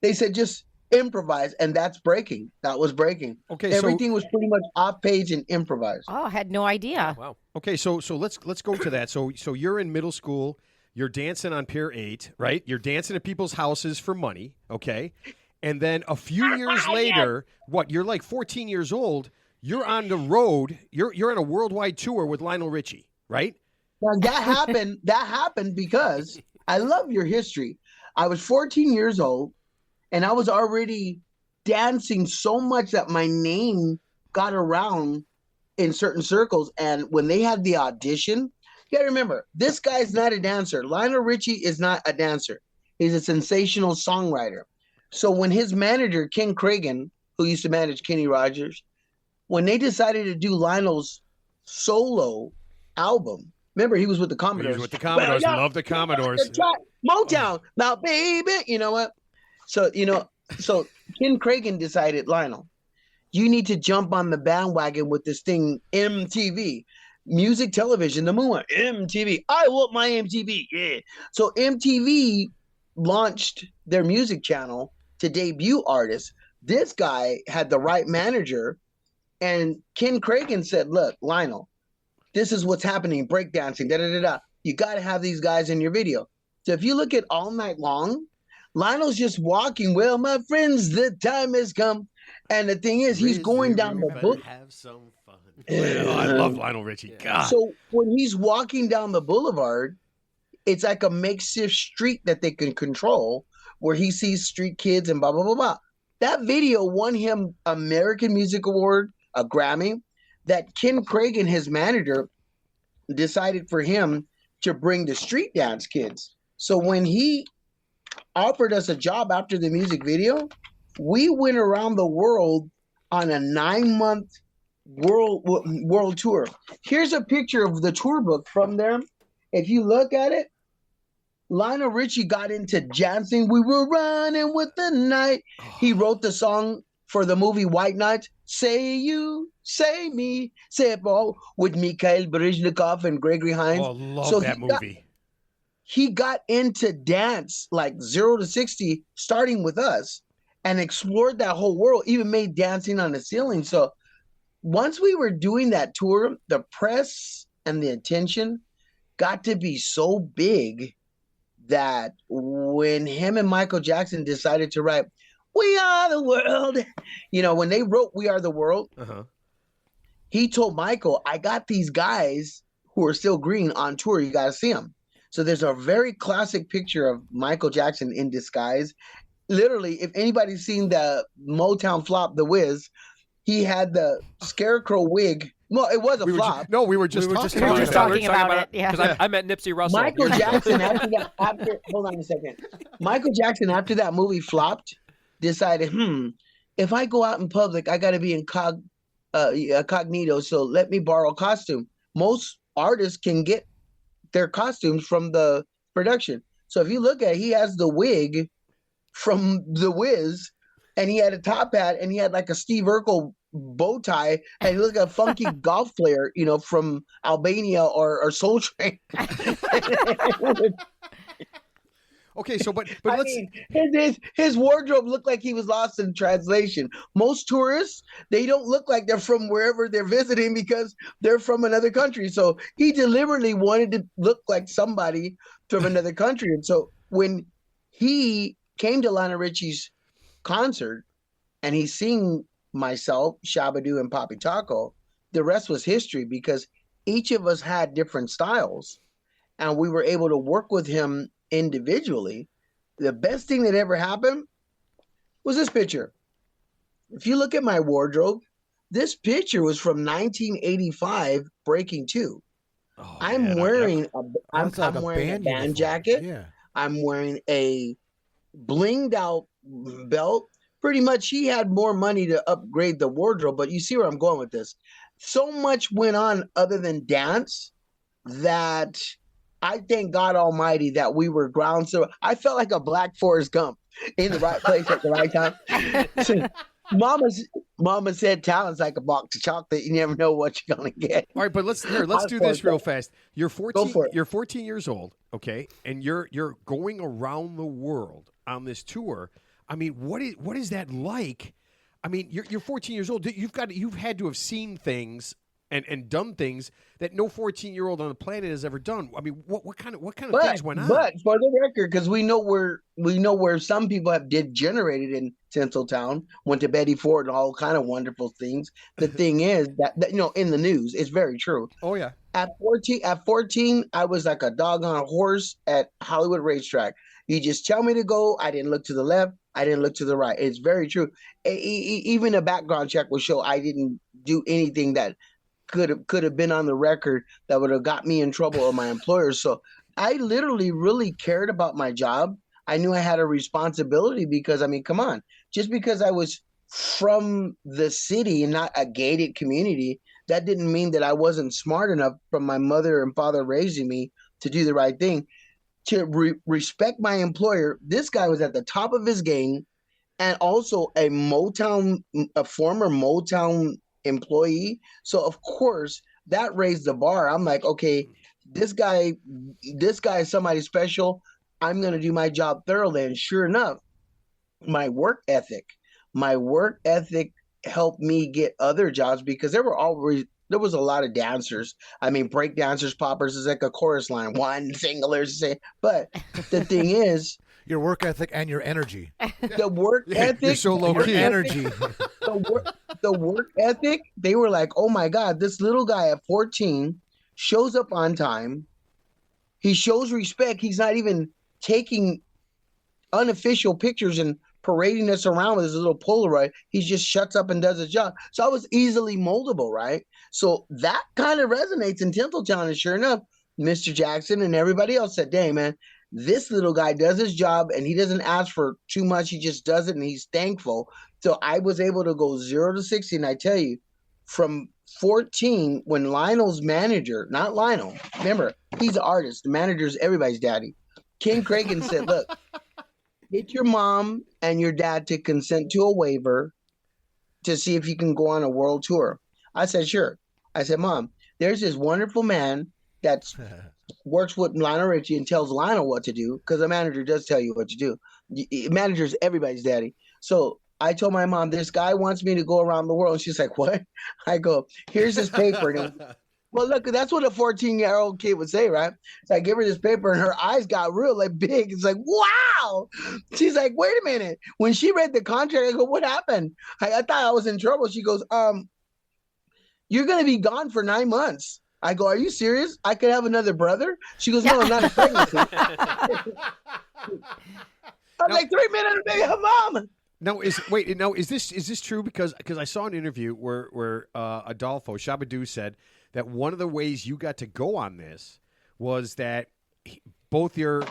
They said, just improvise, and that's breaking. That was breaking. Okay, Everything was pretty much off page and improvised. Oh, I had no idea. Wow. Okay, so let's go to that. So you're in middle school. You're dancing on Pier 8, right? You're dancing at people's houses for money, okay? And then a few years later, what? You're like 14 years old. You're on the road. You're on a worldwide tour with Lionel Richie, right? Now that happened. That happened because I love your history. I was 14 years old, and I was already dancing so much that my name got around in certain circles. And when they had the audition, you gotta remember, this guy's not a dancer. Lionel Richie is not a dancer. He's a sensational songwriter. So when his manager, Ken Cragen, who used to manage Kenny Rogers, when they decided to do Lionel's solo album, remember he was with the Commodores. He was with the Commodores. We love the Commodores. Motown. Now, baby, you know what? So Ken Cragen decided, Lionel, you need to jump on the bandwagon with this thing, MTV. Music television, the movement, MTV. I want my MTV. Yeah. So MTV launched their music channel to debut artists. This guy had the right manager, and Ken Cragen said, look, Lionel, this is what's happening, breakdancing, da-da-da-da. You got to have these guys in your video. So if you look at All Night Long, Lionel's just walking, well, my friends, the time has come. And the thing is, he's going down the book. Have some fun. Oh, I love Lionel Richie. God. So when he's walking down the boulevard, it's like a makeshift street that they can control where he sees street kids and blah, blah, blah, blah. That video won him American Music Award, a Grammy, that Ken Cragen, his manager, decided for him to bring the street dance kids. So when he offered us a job after the music video, we went around the world on a 9-month world tour. Here's a picture of the tour book from there. If you look at it, Lionel Richie got into dancing. We were running with the night. He wrote the song for the movie White Knight. Say you, say me, say it all, with Mikhail Baryshnikov and Gregory Hines. Oh, love that movie. He got into dance like 0 to 60, starting with us, and explored that whole world, even made Dancing on the Ceiling. So once we were doing that tour, the press and the attention got to be so big that when him and Michael Jackson decided to write We Are the World, when they wrote We Are the World, he told Michael, I got these guys who are still green on tour. You got to see them. So there's a very classic picture of Michael Jackson in disguise. Literally, if anybody's seen the Motown flop, The Wiz, he had the scarecrow wig. Well, it was a flop. We were just talking about it. Yeah. Because I met Nipsey Russell. Michael Jackson, hold on a second. Michael Jackson, after that movie flopped, decided, if I go out in public, I got to be incognito, so let me borrow a costume. Most artists can get their costumes from the production. So if you look at it, he has the wig from The Wiz, and he had a top hat, and he had like a Steve Urkel bow tie, and he looked like a funky golf player, from Albania or Soul Train. Okay, so but I let's mean, his wardrobe looked like he was lost in translation. Most tourists, they don't look like they're from wherever they're visiting because they're from another country. So he deliberately wanted to look like somebody from another country. And so when he came to Lionel Richie's concert and he seen myself, Shabadoo, and Papi Taco, the rest was history because each of us had different styles and we were able to work with him individually. The best thing that ever happened was this picture. If you look at my wardrobe, this picture was from 1985 Breaking 2. I'm wearing a band jacket. Yeah. I'm wearing a blinged out belt. Pretty much he had more money to upgrade the wardrobe, but you see where I'm going with this. So much went on other than dance that I thank God Almighty that we were ground zero. I felt like a black Forrest Gump in the right place at the right time. So, Mama said talent's like a box of chocolate. You never know what you're gonna get. All right, but let's do this real fast. You're 14. Go for it. You're 14 years old, okay, and you're going around the world on this tour. I mean, what is that like? I mean, you're 14 years old. You've had to have seen things and done things that no 14-year-old on the planet has ever done. I mean, what kind of things went on? But for the record, because we know where some people have degenerated in Tinseltown, went to Betty Ford and all kind of wonderful things. The thing is that in the news, it's very true. Oh yeah. At 14, I was like a dog on a horse at Hollywood Racetrack. You just tell me to go. I didn't look to the left. I didn't look to the right. It's very true. Even a background check will show I didn't do anything that could have been on the record that would have got me in trouble or my employer. So I literally really cared about my job. I knew I had a responsibility because, I mean, come on, just because I was from the city and not a gated community, that didn't mean that I wasn't smart enough from my mother and father raising me to do the right thing, to respect my employer. This guy was at the top of his game and also a former Motown employee. So of course that raised the bar. I'm like, okay, this guy is somebody special. I'm going to do my job thoroughly. And sure enough, my work ethic helped me get other jobs because there was a lot of dancers. I mean, break dancers, poppers is like a chorus line, one singlers say. But the thing is, your work ethic and your energy. The work ethic, you're so low key. Energy. The work ethic. They were like, "Oh my God, this little guy at 14 shows up on time. He shows respect. He's not even taking unofficial pictures and parading us around with his little Polaroid. He just shuts up and does his job." So I was easily moldable, right? So that kind of resonates in Tinseltown. And sure enough, Mr. Jackson and everybody else said, "Dang, man, this little guy does his job and he doesn't ask for too much. He just does it and he's thankful." So I was able to go 0 to 60. And I tell you, from 14, when Lionel's manager, not Lionel, remember, he's an artist. The manager's everybody's daddy. Ken Cragen said, "Look, get your mom and your dad to consent to a waiver to see if you can go on a world tour." I said, "Sure." I said, "Mom, there's this wonderful man that's works with Lionel Richie and tells Lionel what to do," because the manager does tell you what to do. Manager's everybody's daddy. So I told my mom, "This guy wants me to go around the world." And she's like, "What?" I go, "Here's this paper." Well, look, that's what a 14-year-old kid would say, right? So I give her this paper and her eyes got real like big. It's like, wow. She's like, "Wait a minute." When she read the contract, I go, "What happened?" I thought I was in trouble. She goes, "You're going to be gone for 9 months." I go, "Are you serious? I could have another brother?" She goes, "No, not a pregnancy." I'm like, 3 minutes, baby, her mom. Now is this true? Because I saw an interview where Adolfo Shabadoo said that one of the ways you got to go on this was that both your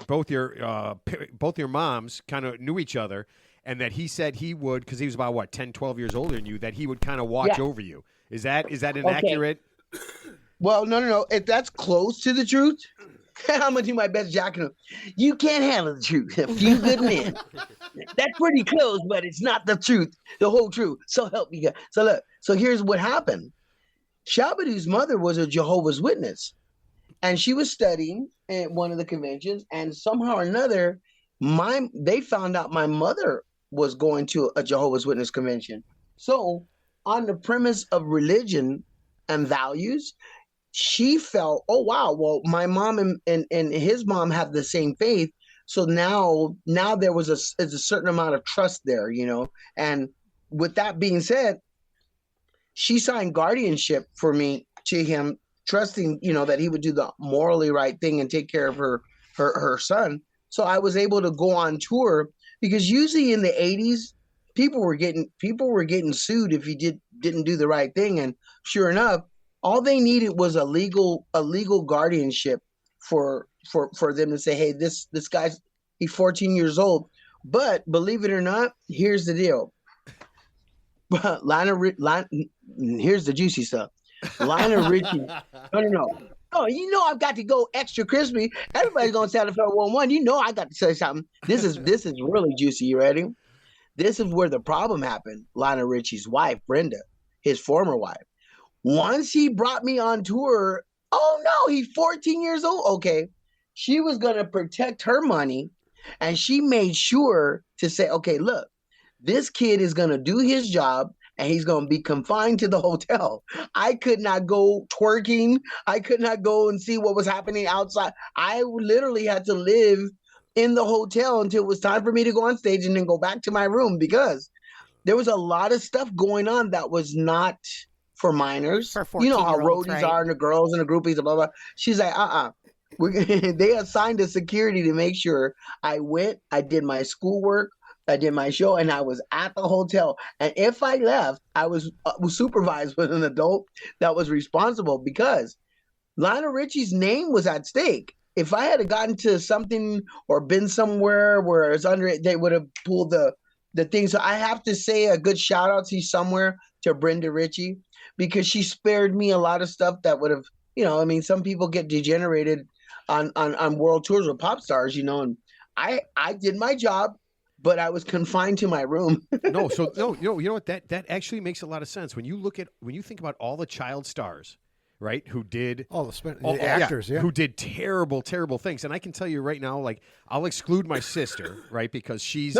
moms kind of knew each other, and that he said he would, because he was about 10, 12 years older than you, that he would kind of watch over you. Is that inaccurate? Well, no. If that's close to the truth, I'm gonna do my best jacking him. "You can't handle the truth. A few good men." That's pretty close, but it's not the truth, the whole truth. So help me God. So look. So here's what happened. Shabadoo's mother was a Jehovah's Witness, and she was studying at one of the conventions, and somehow or another, they found out my mother was going to a Jehovah's Witness convention. So on the premise of religion and values, she felt, "Oh wow, well my mom and his mom have the same faith, so now there was a certain amount of trust there, And with that being said, she signed guardianship for me to him, trusting that he would do the morally right thing and take care of her son. So I was able to go on tour, because usually in the 80s, people were getting sued if you didn't do the right thing, and sure enough, all they needed was a legal guardianship for them to say, "Hey, this guy's, he's 14 years old." But believe it or not, here's the deal. Here's the juicy stuff. Lionel Richie. No. Oh, I've got to go extra crispy. Everybody's gonna sound for 1-1. I got to say something. This is really juicy. You ready? This is where the problem happened. Lionel Richie's wife, Brenda, his former wife. Once he brought me on tour, oh no, he's 14 years old. Okay. She was going to protect her money And she made sure to say, okay, look, this kid is going to do his job and he's going to be confined to the hotel. I could not go twerking. I could not go and see what was happening outside. I literally had to live in the hotel until it was time for me to go on stage and then go back to my room because there was a lot of stuff going on that was not for minors. For You know how 14-year-olds, roadies right? are and the girls and the groupies and blah, blah. She's like, they assigned a security to make sure I went, I did my schoolwork, I did my show, and I was at the hotel. And if I left, I was supervised with an adult that was responsible because Lionel Richie's name was at stake. If I had gotten to something or been somewhere where it's under it, they would have pulled the thing. So I have to say a good shout out to somewhere to Brenda Ritchie because she spared me a lot of stuff that would have, I mean, some people get degenerated on world tours with pop stars, and I did my job, but I was confined to my room. No, so no, you know what? That actually makes a lot of sense when you think about all the child stars, right? Who did the actors, yeah, who did terrible things. And I can tell you right now, like I'll exclude my sister, right, because she's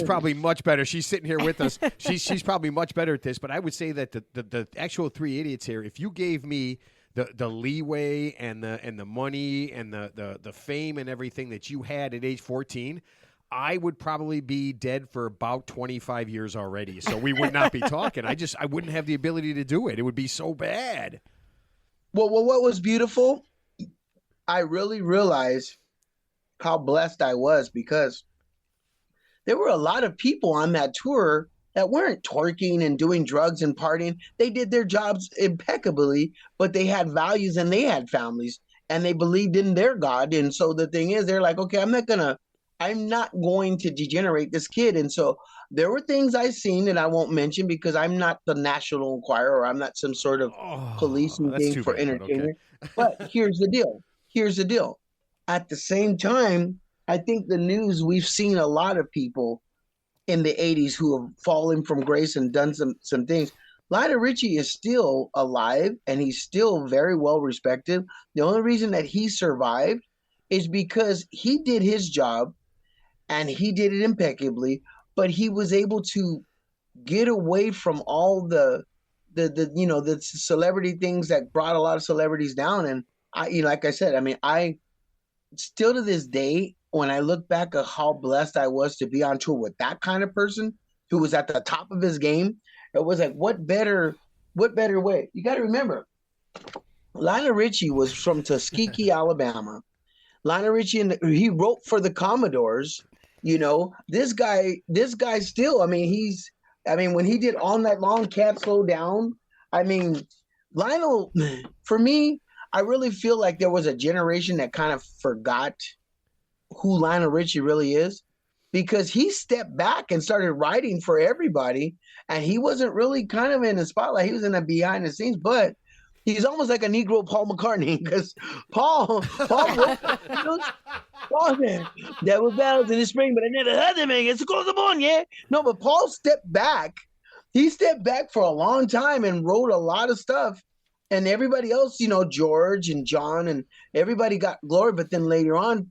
probably much better. She's sitting here with us. She's probably much better at this. But I would say that the actual Three Idiots here, if you gave me the leeway and the money and the fame and everything that you had at age 14, I would probably be dead for about 25 years already. So we would not be talking. I wouldn't have the ability to do it. It would be so bad. Well, what was beautiful, I really realized how blessed I was because there were a lot of people on that tour that weren't twerking and doing drugs and partying. They did their jobs impeccably, but they had values and they had families and they believed in their God. And so the thing is, they're like, okay, I'm not going to degenerate this kid. And so there were things I seen that I won't mention because I'm not the National Enquirer or I'm not some sort of policing thing for entertainment. Okay. But here's the deal. At the same time, I think the news, we've seen a lot of people in the 80s who have fallen from grace and done some things. Lionel Richie is still alive and he's still very well respected. The only reason that he survived is because he did his job and he did it impeccably, but he was able to get away from all the celebrity things that brought a lot of celebrities down. And like I said, I mean, I still to this day, when I look back at how blessed I was to be on tour with that kind of person who was at the top of his game, it was like, what better way? You got to remember, Lionel Richie was from Tuskegee, Alabama. Lionel Richie, he wrote for the Commodores. This guy still, I mean, when he did All Night Long, Can't Slow Down, I mean, Lionel, for me, I really feel like there was a generation that kind of forgot who Lionel Richie really is because he stepped back and started writing for everybody. And he wasn't really kind of in the spotlight. He was in the behind the scenes, but he's almost like a Negro Paul McCartney because Paul man, there were bells in the spring, but I never heard them again. It's close the morning, yeah. No, but Paul stepped back. He stepped back for a long time and wrote a lot of stuff. And everybody else, George and John and everybody got glory. But then later on,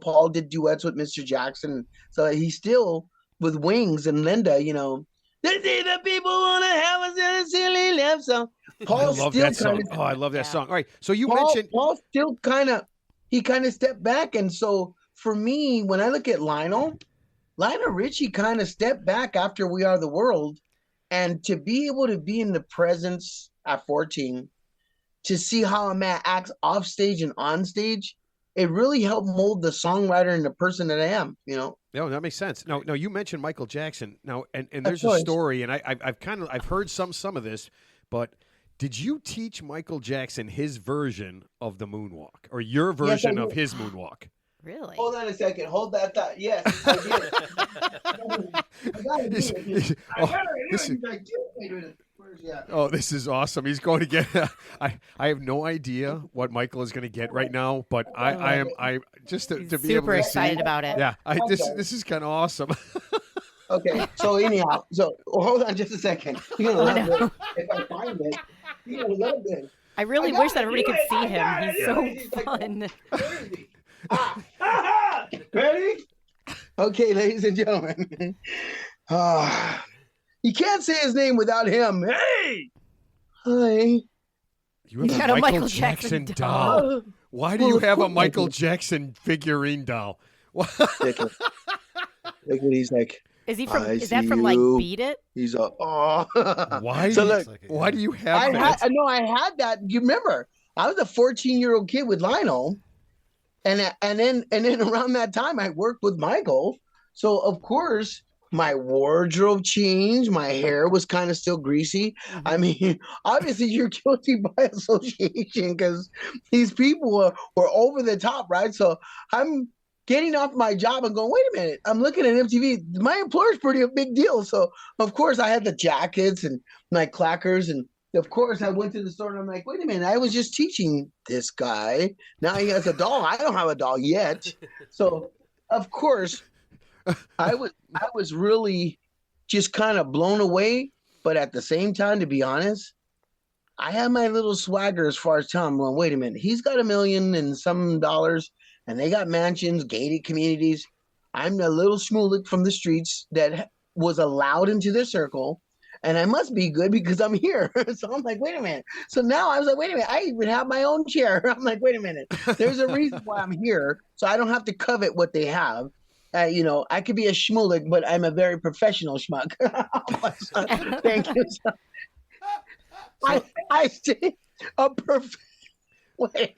Paul did duets with Mr. Jackson. So he still, with Wings and Linda, they say the people want to have a silly love song. I love that song. I love that song. All right. So you mentioned Paul still kind of stepped back. And so for me, when I look at Lionel Richie kind of stepped back after We Are the World. And to be able to be in the presence at 14, to see how a man acts off stage and on stage, it really helped mold the songwriter and the person that I am, No, that makes sense. No, you mentioned Michael Jackson. Now, and there's a story, and I've heard some of this, but did you teach Michael Jackson his version of the moonwalk or your version of his moonwalk? Really? Hold on a second. Hold that thought. Yes, I did. Oh, this is awesome. He's going to get I have no idea what Michael is going to get right now, but I am just to be able to excited see, about it. Yeah, this is kind of awesome. Okay, so anyhow, hold on just a second. You're gonna love it. If I find it, you're gonna love it. I really wish that everybody could see him. He's so fun. Ready? Okay, ladies and gentlemen. You can't say his name without him. Hey! Hi. You He's have got a a Michael Michael Jackson Jackson doll. Oh, Why do well, you of have a course I Michael do. Jackson figurine doll? Look at he's like, Is he from? I Is see that from like you. Beat It? He's a Why? So do you, look, why do you have I that? had that. You remember, I was a 14-year-old kid with Lionel, and then around that time I worked with Michael. So of course my wardrobe changed. My hair was kind of still greasy. I mean, obviously you're guilty by association because these people were over the top, right? So I'm getting off my job and going, wait a minute, I'm looking at MTV. My employer's pretty a big deal. So of course I had the jackets and my clackers, and of course I went to the store and I'm like, wait a minute, I was just teaching this guy. Now he has a doll. I don't have a doll yet. So of course I was really just kind of blown away. But at the same time, to be honest, I had my little swagger as far as telling him, well, wait a minute, he's got $1 million and some dollars, and they got mansions, gated communities. I'm the little schmoolik from the streets that was allowed into their circle, and I must be good because I'm here. So I'm like, wait a minute. So now I was like, wait a minute, I even have my own chair. I'm like, wait a minute, there's a reason why I'm here, so I don't have to covet what they have. I could be a schmoolik, but I'm a very professional schmuck. Thank you. I say a perfect.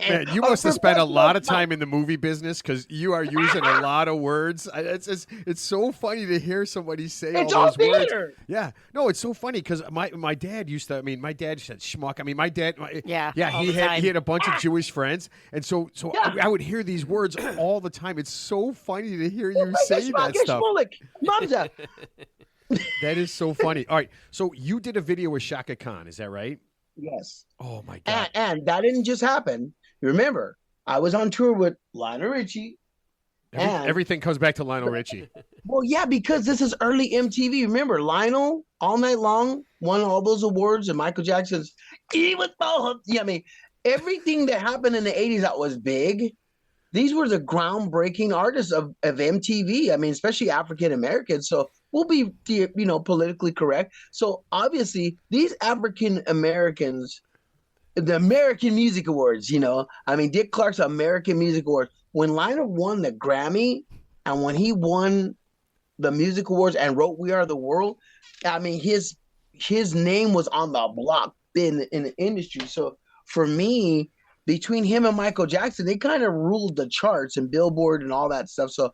Man, you must have spent a lot of time in the movie business because you are using a lot of words. It's so funny to hear somebody say It's all all those words. theater. Yeah, no, it's so funny because my dad used to. I mean, my dad said schmuck. I mean, my dad. Yeah, yeah. all He the had time. he had a bunch of Jewish friends, and so Yeah. I would hear these words all the time. It's so funny to hear you Like say a schmuck, that you're stuff. schmoolik. Mamza. That is so funny. All right, so you did a video with Shaka Khan, is that right? Yes. Oh my god. And that didn't just happen. You remember, I was on tour with Lionel Richie. And Everything comes back to Lionel Richie. well, yeah, because this is early MTV. Remember, Lionel all night long won all those awards, and Michael Jackson's "He was bald." Yeah, I mean, everything that happened in the '80s that was big. These were the groundbreaking artists of MTV. I mean, especially African Americans. So we'll be, politically correct. So obviously, these African Americans, the American Music Awards, I mean, Dick Clark's American Music Awards. When Lionel won the Grammy and when he won the Music Awards and wrote "We Are the World," I mean, his name was on the block in the industry. So for me, between him and Michael Jackson, they kind of ruled the charts and Billboard and all that stuff. So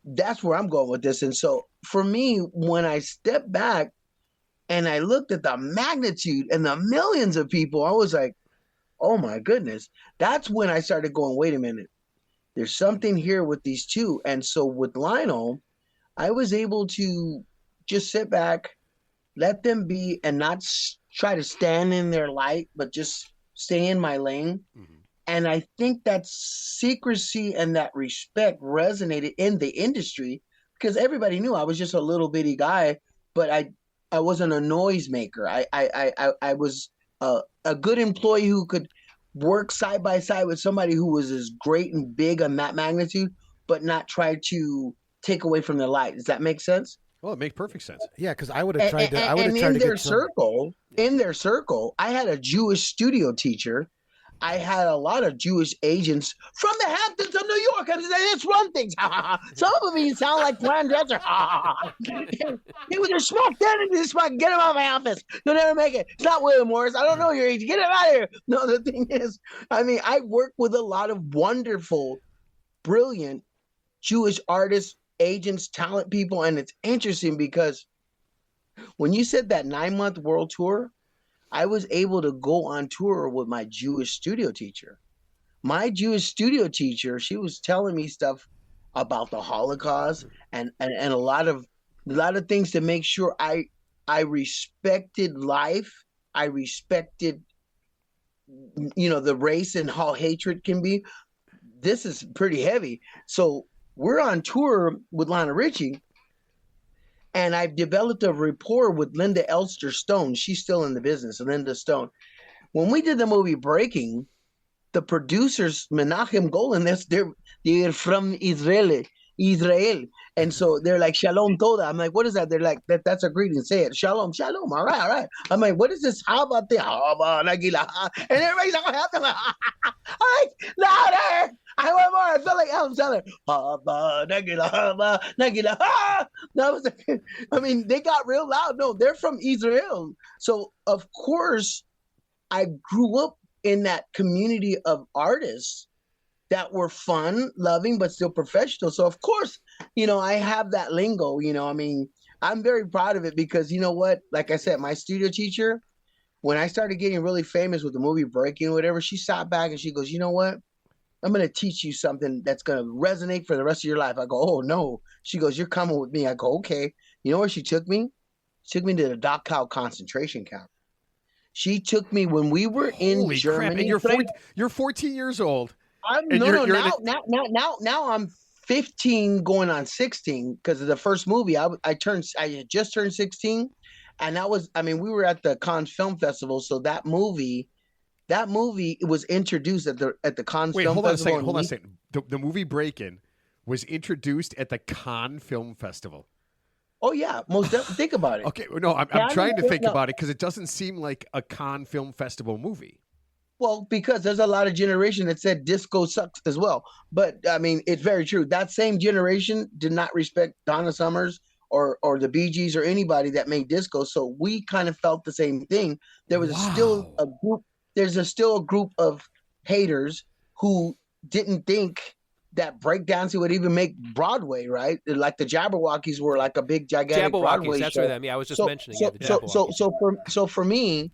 that's where I'm going with this. And so for me, when I stepped back and I looked at the magnitude and the millions of people, I was like, oh my goodness. That's when I started going, wait a minute, there's something here with these two. And so with Lionel, I was able to just sit back, let them be, and not try to stand in their light, but just stay in my lane. Mm-hmm. And I think that secrecy and that respect resonated in the industry because everybody knew I was just a little bitty guy, but I wasn't a noisemaker. I was a good employee who could work side by side with somebody who was as great and big on that magnitude, but not try to take away from their light. Does that make sense? Well, it makes perfect sense. Yeah, because I would have tried to. I would have And tried in to their get some. circle, I had a Jewish studio teacher. I had a lot of Jewish agents from the Hamptons of New York. I said, let's run things. Some of them even sound like Fran Dresser. He was a smoke. Get him out of my office. You'll never make it. It's not William Morris. I don't know your age. Get him out of here. No, the thing is, I mean, I worked with a lot of wonderful, brilliant Jewish artists, agents, talent people. And it's interesting because when you said that 9-month world tour, I was able to go on tour with my Jewish studio teacher. My Jewish studio teacher, she was telling me stuff about the Holocaust and a lot of things to make sure I respected life. I respected, the race and how hatred can be. This is pretty heavy. So we're on tour with Lionel Richie. And I've developed a rapport with Linda Elster Stone. She's still in the business, Linda Stone. When we did the movie Breaking, the producers, Menachem Golan, they're from Israel. Israel. And so they're like, Shalom Toda. I'm like, what is that? They're like, that's a greeting. Say it. Shalom, Shalom. All right, all right. I'm like, what is this? How about the Haba Nagila? And everybody's all happy. Like, all right, louder. I want more. I felt like Adam Sandler. Haba Nagila, Haba Nagila. That was, I mean, they got real loud. No, they're from Israel. So, of course, I grew up in that community of artists that were fun, loving, but still professional. So of course, I have that lingo, I mean, I'm very proud of it because you know what? Like I said, my studio teacher, when I started getting really famous with the movie Breaking or whatever, she sat back and she goes, you know what? I'm going to teach you something that's going to resonate for the rest of your life. I go, oh no. She goes, you're coming with me. I go, okay. You know where she took me? She took me to the Dachau concentration camp. She took me when we were in Holy Germany. crap! And you're 14 years old. Now I'm 15 going on 16 because of the first movie. I had just turned 16, and we were at the Cannes Film Festival, so that movie was introduced at the Cannes Film Festival. Hold on a second. The movie Breakin' was introduced at the Cannes Film Festival. Oh yeah, most definitely. Think about it. Okay, no, I'm trying to think about it because it doesn't seem like a Cannes Film Festival movie. Well, because there's a lot of generation that said disco sucks as well. But I mean, it's very true. That same generation did not respect Donna Summers or the Bee Gees or anybody that made disco. So we kind of felt the same thing. There was still a group. There's still a group of haters who didn't think that breakdancing would even make Broadway, right? Like the Jabberwockies were like a big gigantic Broadway that's show. where them. Yeah, I was just mentioning the Jabberwockies. So for me,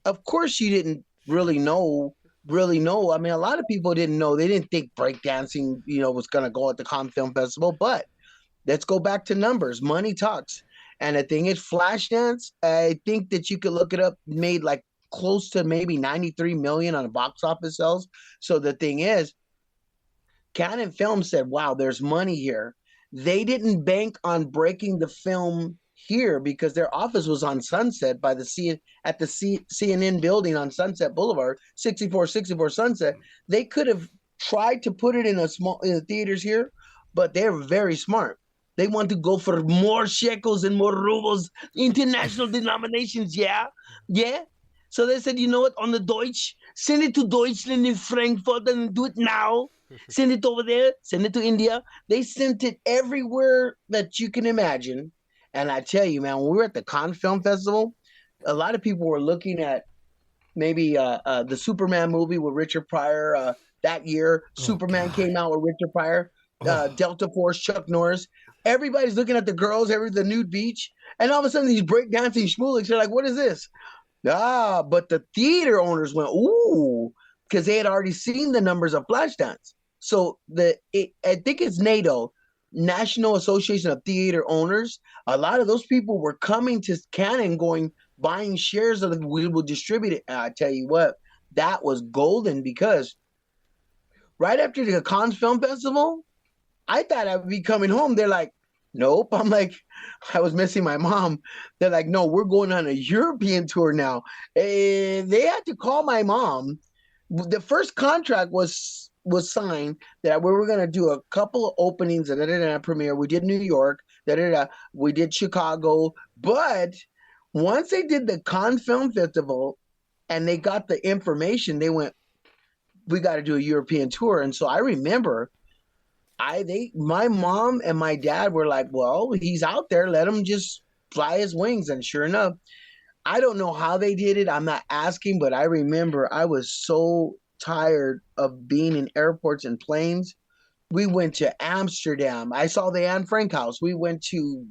of course, you didn't really know. I mean, a lot of people didn't know. They didn't think breakdancing, was going to go at the Cannes Film Festival. But let's go back to numbers. Money talks. And the thing is, Flashdance, I think that you could look it up, made like close to maybe 93 million on box office sales. So the thing is, Canon Film said, wow, there's money here. They didn't bank on breaking the film here because their office was on Sunset at the CNN building on Sunset Boulevard, 6464 Sunset. They could have tried to put it in the theaters here, but they're very smart. They want to go for more shekels and more rubles, international denominations. Yeah. So they said, you know what, on the Deutsch, send it to Deutschland in Frankfurt and do it now. Send it over there, send it to India. They sent it everywhere that you can imagine. And I tell you, man, when we were at the Cannes Film Festival, a lot of people were looking at maybe the Superman movie with Richard Pryor that year. Superman came out with Richard Pryor, Delta Force, Chuck Norris. Everybody's looking at the girls, the nude beach. And all of a sudden, these breakdancing schmooliks are like, what is this? But the theater owners went, ooh, because they had already seen the numbers of Flashdance. So I think it's NATO, National Association of Theater Owners. A lot of those people were coming to Canon buying shares of it. We will distribute it. And I tell you what, that was golden because right after the Cannes Film Festival, I thought I would be coming home. They're like, nope. I'm like, I was missing my mom. They're like, no, we're going on a European tour now. They had to call my mom. The first contract was signed that we were going to do a couple of openings and premiere. We did New York, we did Chicago, but once they did the Cannes Film Festival and they got the information, they went, we got to do a European tour. And so I remember my mom and my dad were like, well, he's out there, let him just fly his wings. And sure enough, I don't know how they did it. I'm not asking, but I remember I was so tired of being in airports and planes. We went to Amsterdam. I saw the Anne Frank house. We went to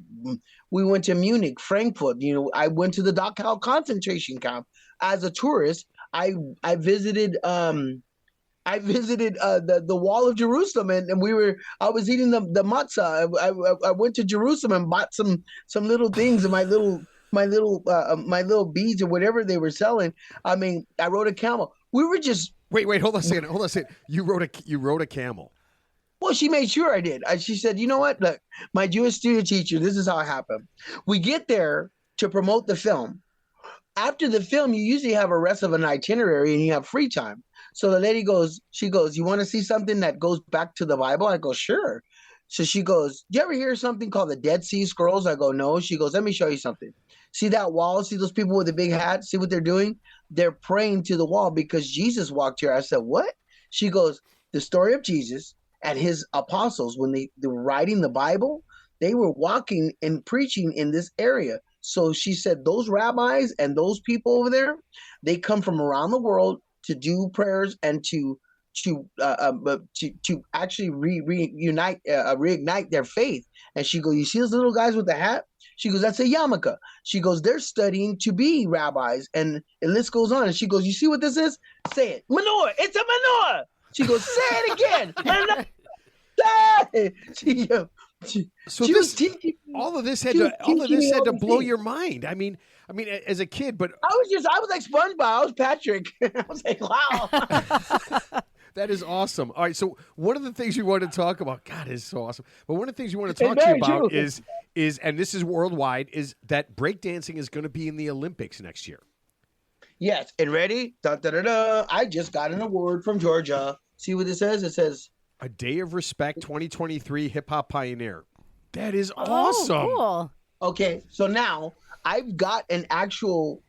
Munich, Frankfurt. I went to the Dachau concentration camp as a tourist. I visited the wall of Jerusalem, and I was eating the matzah. I went to Jerusalem and bought some little things in my little beads or whatever they were selling. I mean, I rode a camel. We were just wait. Hold on a second. You rode a camel. Well, she made sure I did. She said, you know what? Look, my Jewish studio teacher, this is how it happened. We get there to promote the film. After the film, you usually have a rest of an itinerary and you have free time. So the lady goes, you want to see something that goes back to the Bible? I go, sure. So she goes, "Do you ever hear something called the Dead Sea Scrolls?" I go, "No." She goes, "Let me show you something. See that wall? See those people with the big hats? See what they're doing? They're praying to the wall because Jesus walked here." I said, "What?" She goes, "The story of Jesus and his apostles, when they were writing the Bible, they were walking and preaching in this area." So she said, "Those rabbis and those people over there, they come from around the world to do prayers and to actually reignite their faith." And she goes, "You see those little guys with the hat?" She goes, "That's a yarmulke." She goes, "They're studying to be rabbis." And the list goes on. And she goes, "You see what this is? Say it. Manure. It's a manure." She goes, "Say it again." Manure. Say it. So She was this, teaching me- all of this had she was to, all of teaching this me had to these blow things. your mind. I mean, as a kid, but I was like SpongeBob. I was Patrick. I was like, wow. that is awesome. All right, so one of the things we want to talk about, God, it's so awesome. But one of the things we want to It's talk to you very about true. is, and this is worldwide, is that breakdancing is going to be in the Olympics next year. Yes, and ready? Da, da, da, da. I just got an award from Georgia. See what it says? It says, A Day of Respect 2023 Hip Hop Pioneer. That is Oh, awesome. cool. okay, so now I've got an actual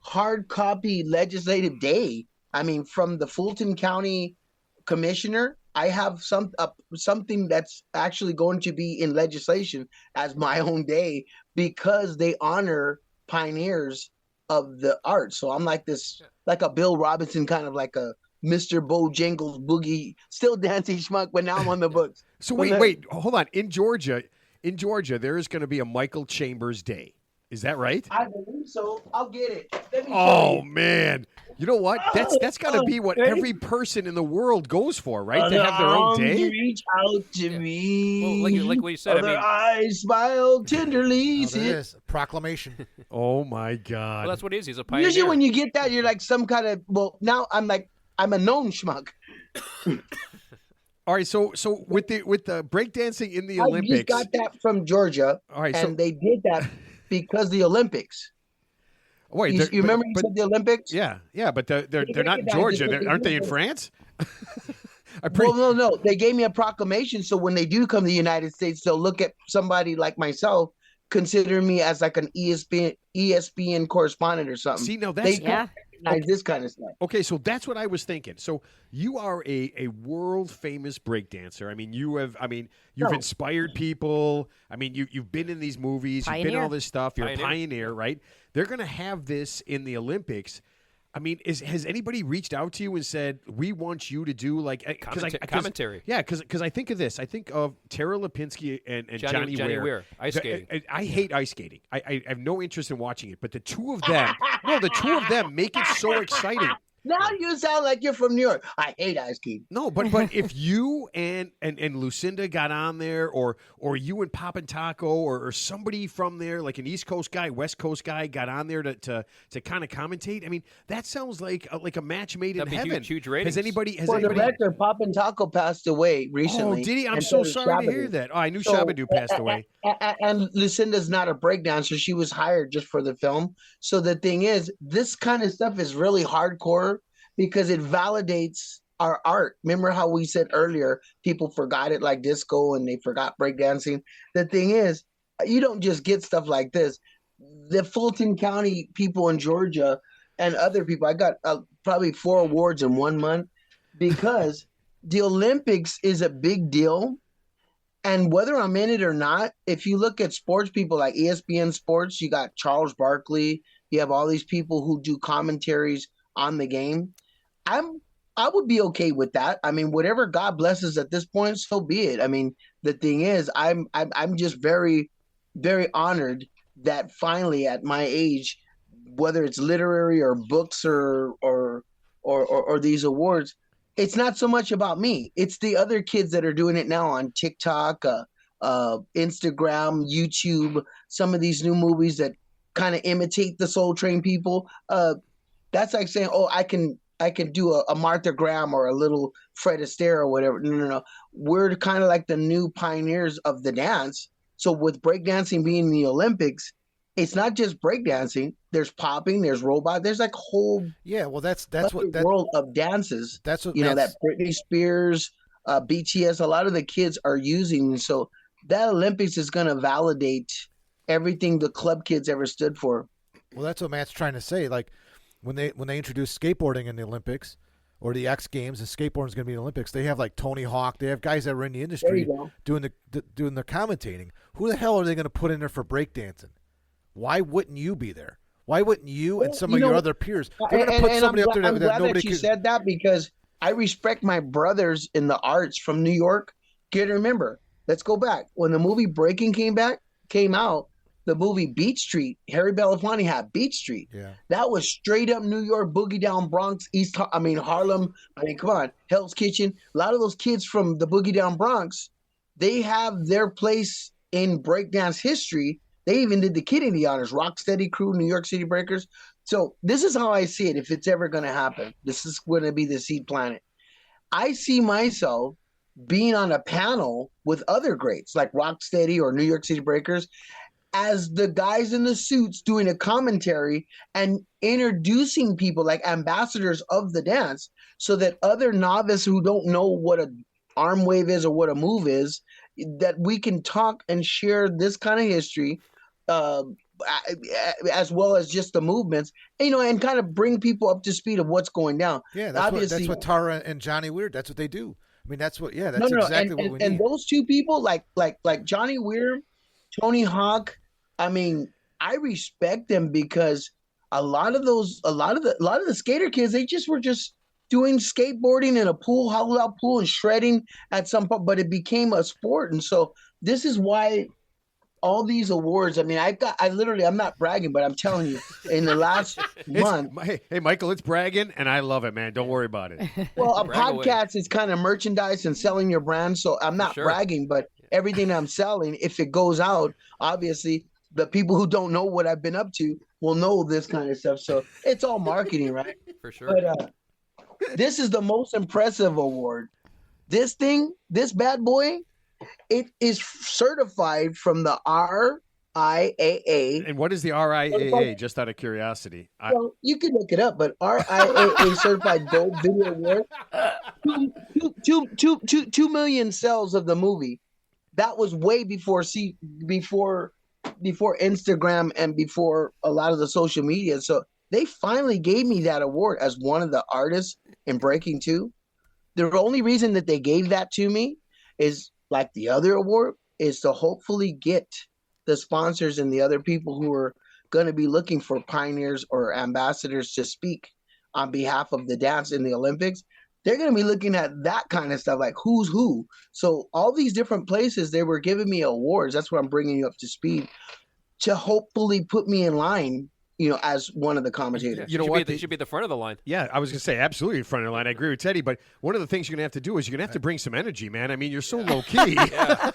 hard copy legislative day. I mean, from the Fulton County Commissioner, I have something that's actually going to be in legislation as my own day because they honor pioneers of the arts. So I'm like this, like a Bill Robinson, kind of like a Mr. Bojangles Boogie, still dancing schmuck, but now I'm on the books. So But wait, hold on. In Georgia, there is going to be a Michael Chambers Day. Is that right? I believe so. I'll get it. Let me show Oh you. man. You know what? That's got to be what ready? every person in the world goes for, right? To have their own Arms day. reach out to me. Well, like what you said, I Other mean- eyes smile tenderly. Oh, See there it it? is. Proclamation. Oh my God. Well, that's what it is. He's a pioneer. Usually when you get that, you're like some kind of, well, now I'm a known schmuck. All right, so with the breakdancing in the I just Olympics. got that from Georgia, All right, and so they did that because the Olympics. wait, You, they're- you remember but, you said the Olympics? Yeah, but they're They not in recognize Georgia. it because Aren't they they in do it. France? I pretty, Well, no. They gave me a proclamation, so when they do come to the United States, they'll look at somebody like myself, consider me as like an ESPN correspondent or something. see now They that's Yeah. recognize this kind of stuff. okay. So that's what I was thinking. So you are a world famous breakdancer. I mean, you've No. inspired people. I mean, you've been in these movies. You've been Pioneer. all this stuff. You're Pioneer. a pioneer, right? They're going to have this in the Olympics. I mean, has anybody reached out to you and said we want you to do like Commentary. Yeah, because I think of this. I think of Tara Lipinski and Johnny Weir, ice skating. I hate ice skating. I have no interest in watching it. But the two of them, make it so exciting. Now you sound like you're from New York. I hate ice cream. No, but if you and Lucinda got on there, or you and Pop and Taco, or somebody from there, like an East Coast guy, West Coast guy, got on there to kind of commentate. I mean, that sounds like a match made That'd in be heaven. huge ratings. Has anybody? For the record, Pop and Taco passed away recently. Oh, did he? I'm and so did sorry to Shabadoo. hear that. Oh, I knew So, Shabadoo passed away. And Lucinda's not a breakdancer. She was hired just for the film. So the thing is, this kind of stuff is really hardcore because it validates our art. Remember how we said earlier, people forgot it like disco and they forgot breakdancing? The thing is, you don't just get stuff like this. The Fulton County people in Georgia and other people, I got probably 4 awards in 1 month because the Olympics is a big deal. And whether I'm in it or not, if you look at sports people like ESPN Sports, you got Charles Barkley, you have all these people who do commentaries on the game. I would be okay with that. I mean, whatever God blesses at this point, so be it. I mean, the thing is, I'm just very, very honored that finally at my age, whether it's literary or books or these awards, it's not so much about me. It's the other kids that are doing it now on TikTok, Instagram, YouTube, some of these new movies that kind of imitate the Soul Train people. That's like saying, oh, I can do a Martha Graham or a little Fred Astaire or whatever. No. We're kind of like the new pioneers of the dance. So with breakdancing being in the Olympics, it's not just breakdancing. There's popping, there's robot, there's like a whole Yeah, well, that's what world of dances. that's what You know, that Matt's- Britney Spears, BTS. A lot of the kids are using. So that Olympics is going to validate everything the club kids ever stood for. Well, that's what Matt's trying to say. Like when they introduced skateboarding in the Olympics or the X Games, and skateboarding is going to be in the Olympics, they have like Tony Hawk. They have guys that were in the industry doing the commentating. Who the hell are they going to put in there for breakdancing? Why wouldn't you be there? Why wouldn't you and some of your other peers? They're going to put somebody up there I'm glad nobody that you could. said that, because I respect my brothers in the arts from New York. You remember, let's go back. When the movie Breaking came out, the movie Beat Street, Harry Belafonte had Beat Street. Yeah. That was straight up New York, boogie down Bronx, Harlem. Come on, Hell's Kitchen. A lot of those kids from the boogie down Bronx, they have their place in breakdance history. They even did the Kennedy Honors, Rocksteady Crew, New York City Breakers. So this is how I see it. If it's ever going to happen, this is going to be the seed planet. I see myself being on a panel with other greats like Rocksteady or New York City Breakers as the guys in the suits doing a commentary and introducing people like ambassadors of the dance, so that other novices who don't know what an arm wave is or what a move is, that we can talk and share this kind of history, as well as just the movements, and kind of bring people up to speed of what's going down. Yeah, that's what Tara and Johnny Weir, that's what they do. I mean, that's what. Yeah, that's exactly what we need. And those two people, like Johnny Weir, Tony Hawk. I mean, I respect them because a lot of the skater kids, they were just doing skateboarding in a pool, hollowed out pool, and shredding at some point, but it became a sport. And so this is why all these awards. I mean, I'm not bragging, but I'm telling you, in the last month. Hey, Michael, it's bragging, and I love it, man. Don't worry about it. Well, a podcast is kind of merchandise and selling your brand, so I'm not bragging, but everything I'm selling, if it goes out, obviously, the people who don't know what I've been up to will know this kind of stuff. So it's all marketing, right? For sure. But this is the most impressive award. This bad boy, it is certified from the RIAA. And what is the RIAA, just out of curiosity? Well, you can look it up, but RIAA certified gold video award. 2 million sales of the movie. That was way before Instagram and before a lot of the social media. So they finally gave me that award as one of the artists in Breaking 2. The only reason that they gave that to me is, like the other award, is to hopefully get the sponsors and the other people who are going to be looking for pioneers or ambassadors to speak on behalf of the dance in the Olympics. They're going to be looking at that kind of stuff, like who's who. So all these different places, they were giving me awards. That's what I'm bringing you up to speed, to hopefully put me in line, as one of the commentators. You know what? They should be at the front of the line. Yeah, I was going to say absolutely in front of the line. I agree with Teddy, but one of the things you're going to have to do is you're going to have to bring some energy, man. I mean, you're so low key. Yeah.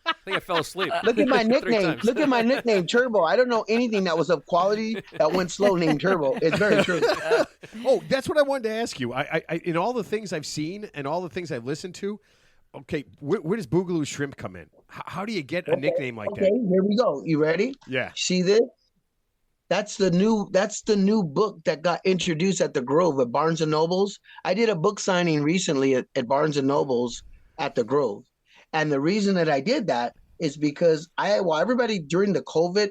I think I fell asleep. Look at my nickname. Look at my nickname, Turbo. I don't know anything that was of quality that went slow named Turbo. It's very true. Oh, that's what I wanted to ask you. I in all the things I've seen and all the things I've listened to, okay, where does Boogaloo Shrimp come in? How do you get a nickname like that? Okay, here we go. You ready? Yeah. See this? That's the new book that got introduced at the Grove at Barnes & Nobles. I did a book signing recently at Barnes & Nobles at the Grove. And the reason that I did that is because while everybody during the COVID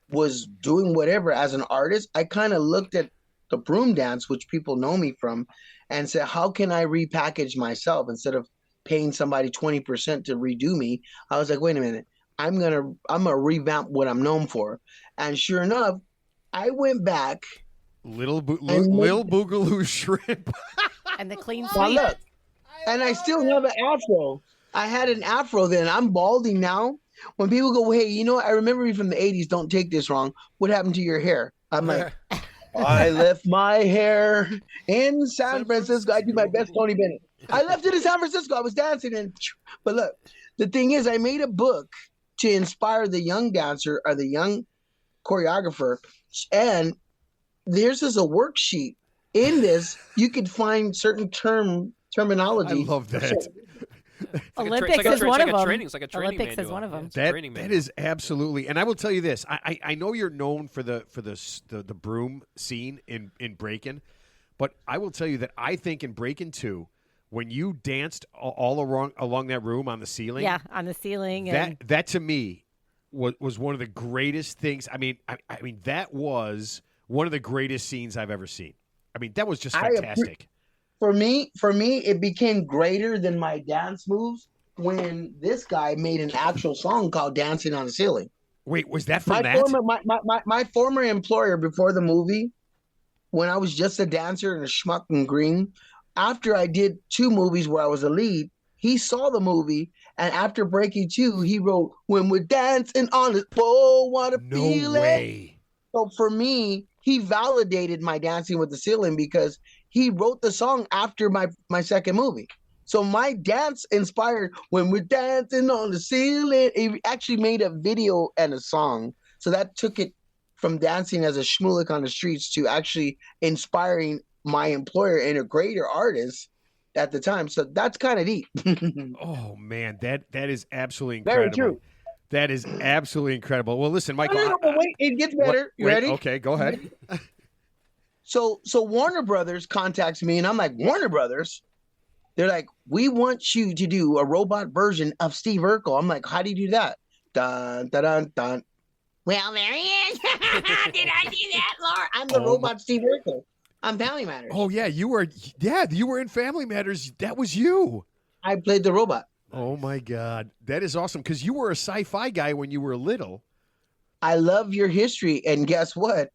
was doing whatever as an artist, I kind of looked at the broom dance, which people know me from, and said, how can I repackage myself instead of paying somebody 20% to redo me? I was like, wait a minute, I'm gonna revamp what I'm known for. And sure enough, I went back. Little Boogaloo Shrimp. And the clean Well, sweep. look, and I still have an afro. I had an afro then. I'm balding now. When people go, hey, I remember you from the 80s. Don't take this wrong. What happened to your hair? I'm like, I left my hair in San Francisco. I do my best Tony Bennett. I left it in San Francisco. I was dancing. But look, the thing is, I made a book to inspire the young dancer or the young choreographer. And there's a worksheet. In this, you could find certain terminology. I love that. Olympics is one of them. It's like a training Olympics manual. is one of them. That is absolutely, and I will tell you this. I know you're known for the broom scene in Breakin', but I will tell you that I think in Breakin' 2, when you danced all along that room on the ceiling. Yeah, on the ceiling. And That to me was one of the greatest things. I mean, that was one of the greatest scenes I've ever seen. I mean, that was just fantastic. For me, it became greater than my dance moves when this guy made an actual song called "Dancing on the Ceiling." Wait, was that from that? My former employer before the movie, when I was just a dancer and a schmuck and green, after I did 2 movies where I was a lead, he saw the movie, and after Breaking 2, he wrote, "When we're dancing on it, oh, what a feeling." No way. So for me, he validated my Dancing with the Ceiling because he wrote the song after my second movie. So my dance inspired "When We're Dancing on the Ceiling." He actually made a video and a song. So that took it from dancing as a schmoolik on the streets to actually inspiring my employer and a greater artist at the time. So that's kind of deep. Oh man, that is absolutely incredible. Very true. That is absolutely incredible. Well, listen, Michael. No, wait, it gets better. You ready? Okay, go ahead. So Warner Brothers contacts me, and I'm like, Warner Brothers? They're like, "We want you to do a robot version of Steve Urkel." I'm like, "How do you do that?" Dun, dun, dun, dun. Well, there he is. Did I do that, Laura? I'm the robot Steve Urkel. I'm Family Matters. Oh yeah, you were in Family Matters. That was you. I played the robot. Oh my God, that is awesome because you were a sci-fi guy when you were little. I love your history, and guess what?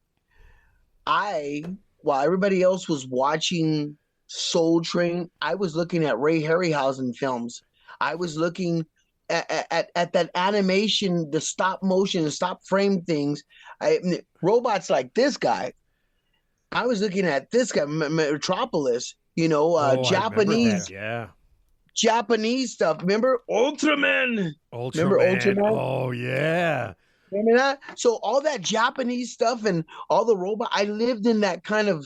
While everybody else was watching Soul Train, I was looking at Ray Harryhausen films. I was looking at that animation, the stop motion, the stop frame things. Robots like this guy. I was looking at this guy, Metropolis. Japanese. Yeah. Japanese stuff. Remember Ultraman? Remember Ultraman? Oh yeah. Remember that? So all that Japanese stuff and all the robot. I lived in that kind of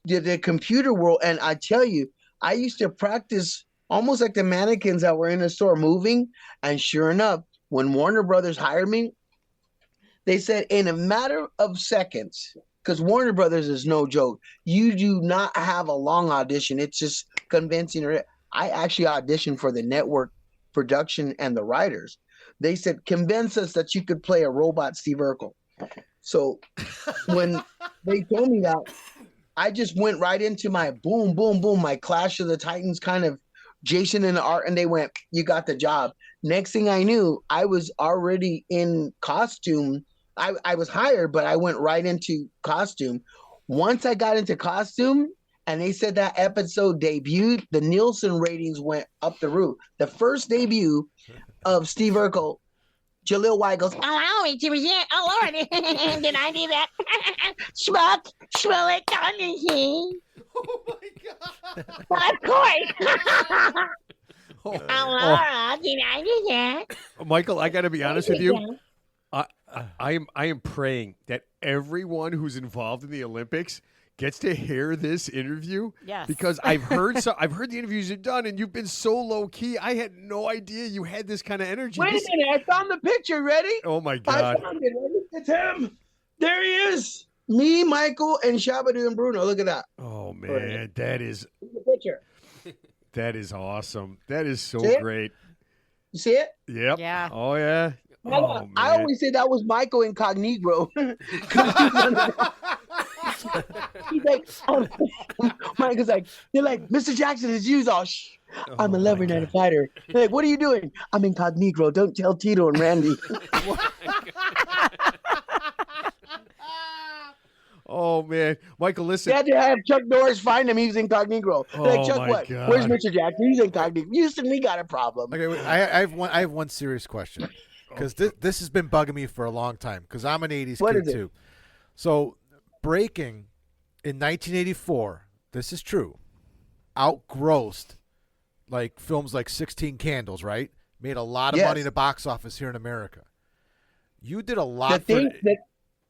the computer world, and I tell you, I used to practice almost like the mannequins that were in the store moving. And sure enough, when Warner Brothers hired me, they said in a matter of seconds, because Warner Brothers is no joke. You do not have a long audition. It's just convincing. I actually auditioned for the network production and the writers. They said, "Convince us that you could play a robot Steve Urkel." So when they told me that, I just went right into my boom, boom, boom, my Clash of the Titans kind of Jason and the Art, and they went, "You got the job." Next thing I knew, I was already in costume. I was hired, but I went right into costume. Once I got into costume, and they said that episode debuted, the Nielsen ratings went up the roof. The first debut of Steve Urkel, Jaleel White goes, "Allow me to present." "Oh, Lord, did I do that?" "Schmuck, smell it, oh Oh my God. of course. Laura, did I do that? Michael, I got to be honest with you. I am praying that everyone who's involved in the Olympics gets to hear this interview. Yes. Because I've heard the interviews you've done, and you've been so low key. I had no idea you had this kind of energy. Wait a minute, I found the picture. Ready? Oh my I God. found it. Ready? It's him. There he is. Me, Michael, and Shabadoo and Bruno. Look at that. Oh man, that is The picture. awesome. That is so See it? great. You see it? Yep. Yeah. Oh yeah. Oh, man. I always say that was Michael Incognito. He's like, Michael's like, they're like, "Mr. Jackson is used." "Oh, shh. I'm a lover, not a fighter." They're like, "What are you doing?" "I'm incognito. Don't tell Tito and Randy." Oh man, Michael, listen. They had to have Chuck Norris find him. He was incognito. They're like, Oh, "Chuck, my what? God. Where's Mr. Jackson? He's incognito." "Houston, we got a problem." Okay, wait, I have one serious question because this has been bugging me for a long time because I'm an '80s What kid is it? too. So, Breaking in 1984, this is true, outgrossed like films like 16 Candles, right? Made a lot of Yes. money in the box office here in America. You did a lot for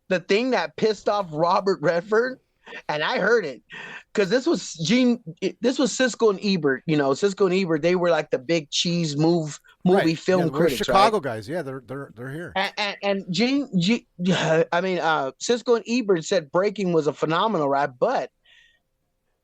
The thing that pissed off Robert Redford, and I heard it, because this was Siskel and Ebert. Siskel and Ebert, they were like the big cheese movie right. film we're critics, Chicago right? guys. Yeah, they're here. And Siskel and Ebert said Breaking was a phenomenal rap, but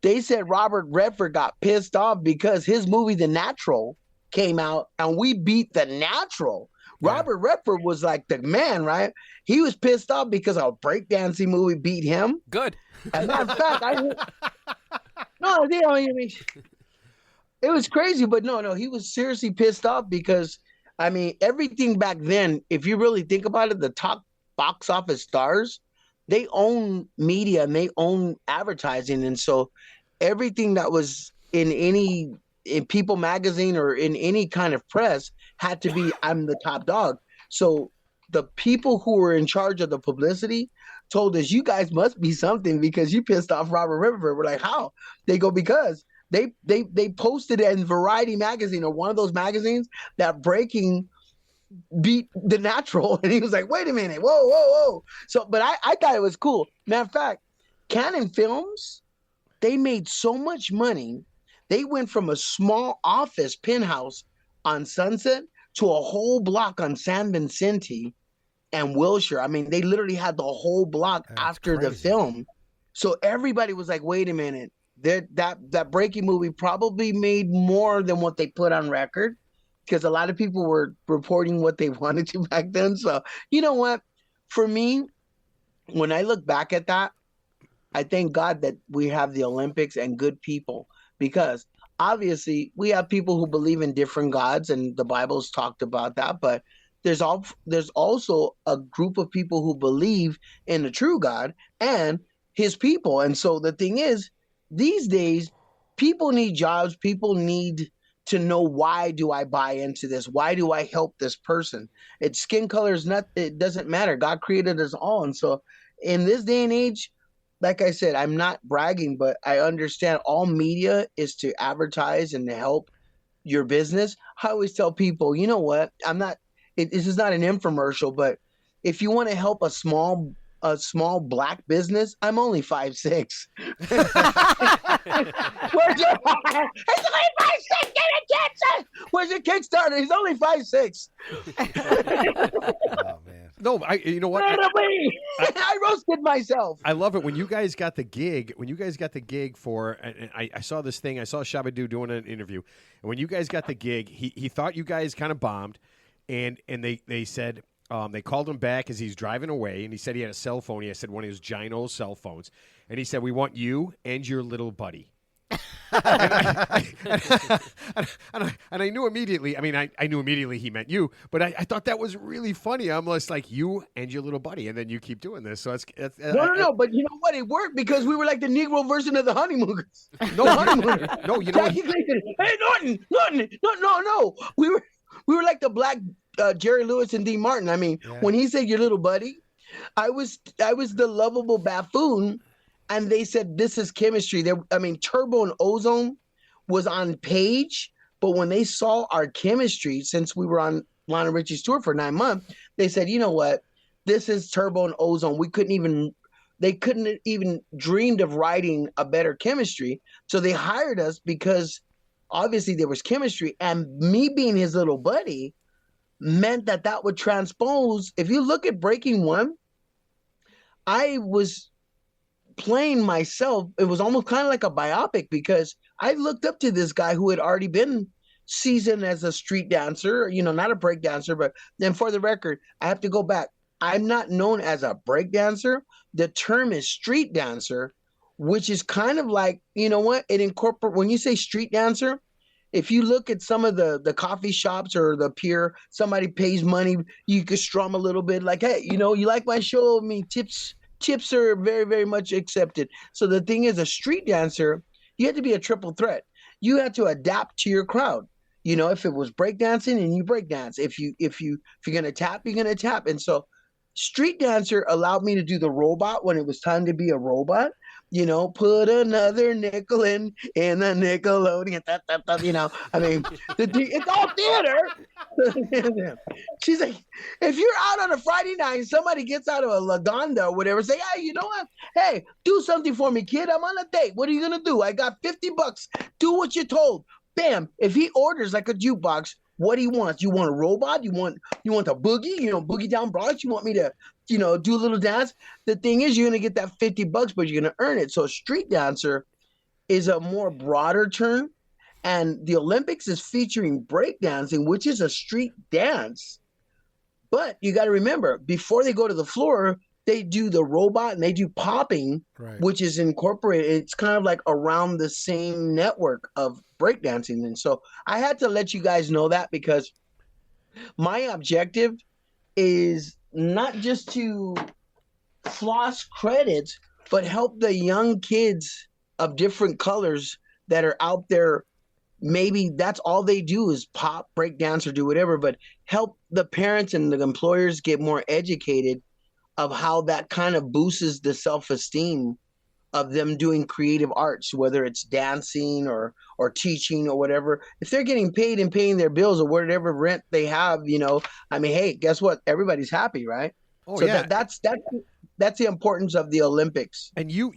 they said Robert Redford got pissed off because his movie The Natural came out and we beat The Natural. Yeah. Robert Redford was like the man, right? He was pissed off because a breakdancing movie beat him. Good. And matter of fact, I mean, it was crazy, but no, he was seriously pissed off because, I mean, everything back then, if you really think about it, the top box office stars, they own media and they own advertising. And so everything that was in People magazine or in any kind of press had to be, I'm the top dog. So the people who were in charge of the publicity told us, you guys must be something because you pissed off Robert Redford. We're like, how? They go, because they posted in Variety magazine or one of those magazines that Breaking beat The Natural. And he was like, wait a minute, whoa. So, but I thought it was cool. Matter of fact, Canon Films, they made so much money. They went from a small office penthouse on Sunset to a whole block on San Vicente and Wilshire. I mean, they literally had the whole block after the film. So everybody was like, wait a minute, that Breaking movie probably made more than what they put on record, because a lot of people were reporting what they wanted to back then. So, you know what? For me, when I look back at that, I thank God that we have the Olympics and good people, because obviously we have people who believe in different gods, and the Bible's talked about that, but there's also a group of people who believe in the true God and his people. And so the thing is, these days, people need jobs. People need to know, why do I buy into this? Why do I help this person? It's skin color is not, it doesn't matter. God created us all. And so in this day and age, like I said, I'm not bragging, but I understand all media is to advertise and to help your business. I always tell people, you know what? This is not an infomercial, but if you want to help a small black business, I'm only 5'6". Where's your? It's only 5'6". Get it, Kickstarter. Where's your Kickstarter? He's only 5'6". Oh man. No, you know what? I roasted myself. I love it when you guys got the gig. When you guys got the gig for, and I saw this thing. I saw Shabadoo doing an interview, and when you guys got the gig, he thought you guys kind of bombed, and they said. They called him back as he's driving away, and he said he had a cell phone. He said one of his giant old cell phones, and he said, "We want you and your little buddy." and I knew immediately. I mean, I knew immediately he meant you, but I thought that was really funny. I'm just like, you and your little buddy, and then you keep doing this. So it's no. But you know what? It worked because we were like the Negro version of the Honeymooners. No, you know what? Hey, Norton, no. We were like the black Jerry Lewis and Dean Martin. I mean, when he said your little buddy, I was the lovable buffoon, and they said this is chemistry. Turbo and Ozone was on page, but when they saw our chemistry, since we were on Lionel Richie's tour for 9 months, they said, you know what, this is Turbo and Ozone. They couldn't even dreamed of writing a better chemistry, so they hired us because obviously there was chemistry, and me being his little buddy meant that would transpose. If you look at Breaking One, I was playing myself. It was almost kind of like a biopic because I looked up to this guy who had already been seasoned as a street dancer, not a break dancer. But then for the record, I have to go back. I'm not known as a break dancer. The term is street dancer, which is kind of like, you know what? It incorporates, when you say street dancer, if you look at some of the coffee shops or the pier, somebody pays money, you could strum a little bit like, hey, you like my show? I mean, tips are very, very much accepted. So the thing is, a street dancer, you had to be a triple threat. You had to adapt to your crowd. If it was breakdancing, and you breakdance. If you're gonna tap, you're gonna tap. And so street dancer allowed me to do the robot when it was time to be a robot. Put another nickel in the Nickelodeon. I mean, it's all theater. She's like, if you're out on a Friday night and somebody gets out of a Lagonda or whatever, say, hey, you know what? Hey, do something for me, kid. I'm on a date. What are you going to do? I got $50. Do what you're told. Bam. If he orders like a jukebox, what he wants. You want a robot? You want the boogie? Boogie down Broad? You want me to, do a little dance? The thing is, you're gonna get that $50, but you're gonna earn it. So a street dancer is a more broader term, and the Olympics is featuring breakdancing, which is a street dance. But you got to remember, before they go to the floor, they do the robot and they do popping, Right. which is incorporated. It's kind of like around the same network of breakdancing. And so I had to let you guys know that, because my objective is not just to floss credits, but help the young kids of different colors that are out there. Maybe that's all they do is pop, break dance, or do whatever, but help the parents and the employers get more educated of how that kind of boosts the self-esteem of them doing creative arts, whether it's dancing or teaching or whatever. If they're getting paid and paying their bills or whatever rent they have, I mean, hey, guess what? Everybody's happy, right? Oh So yeah, that's the importance of the Olympics. and you've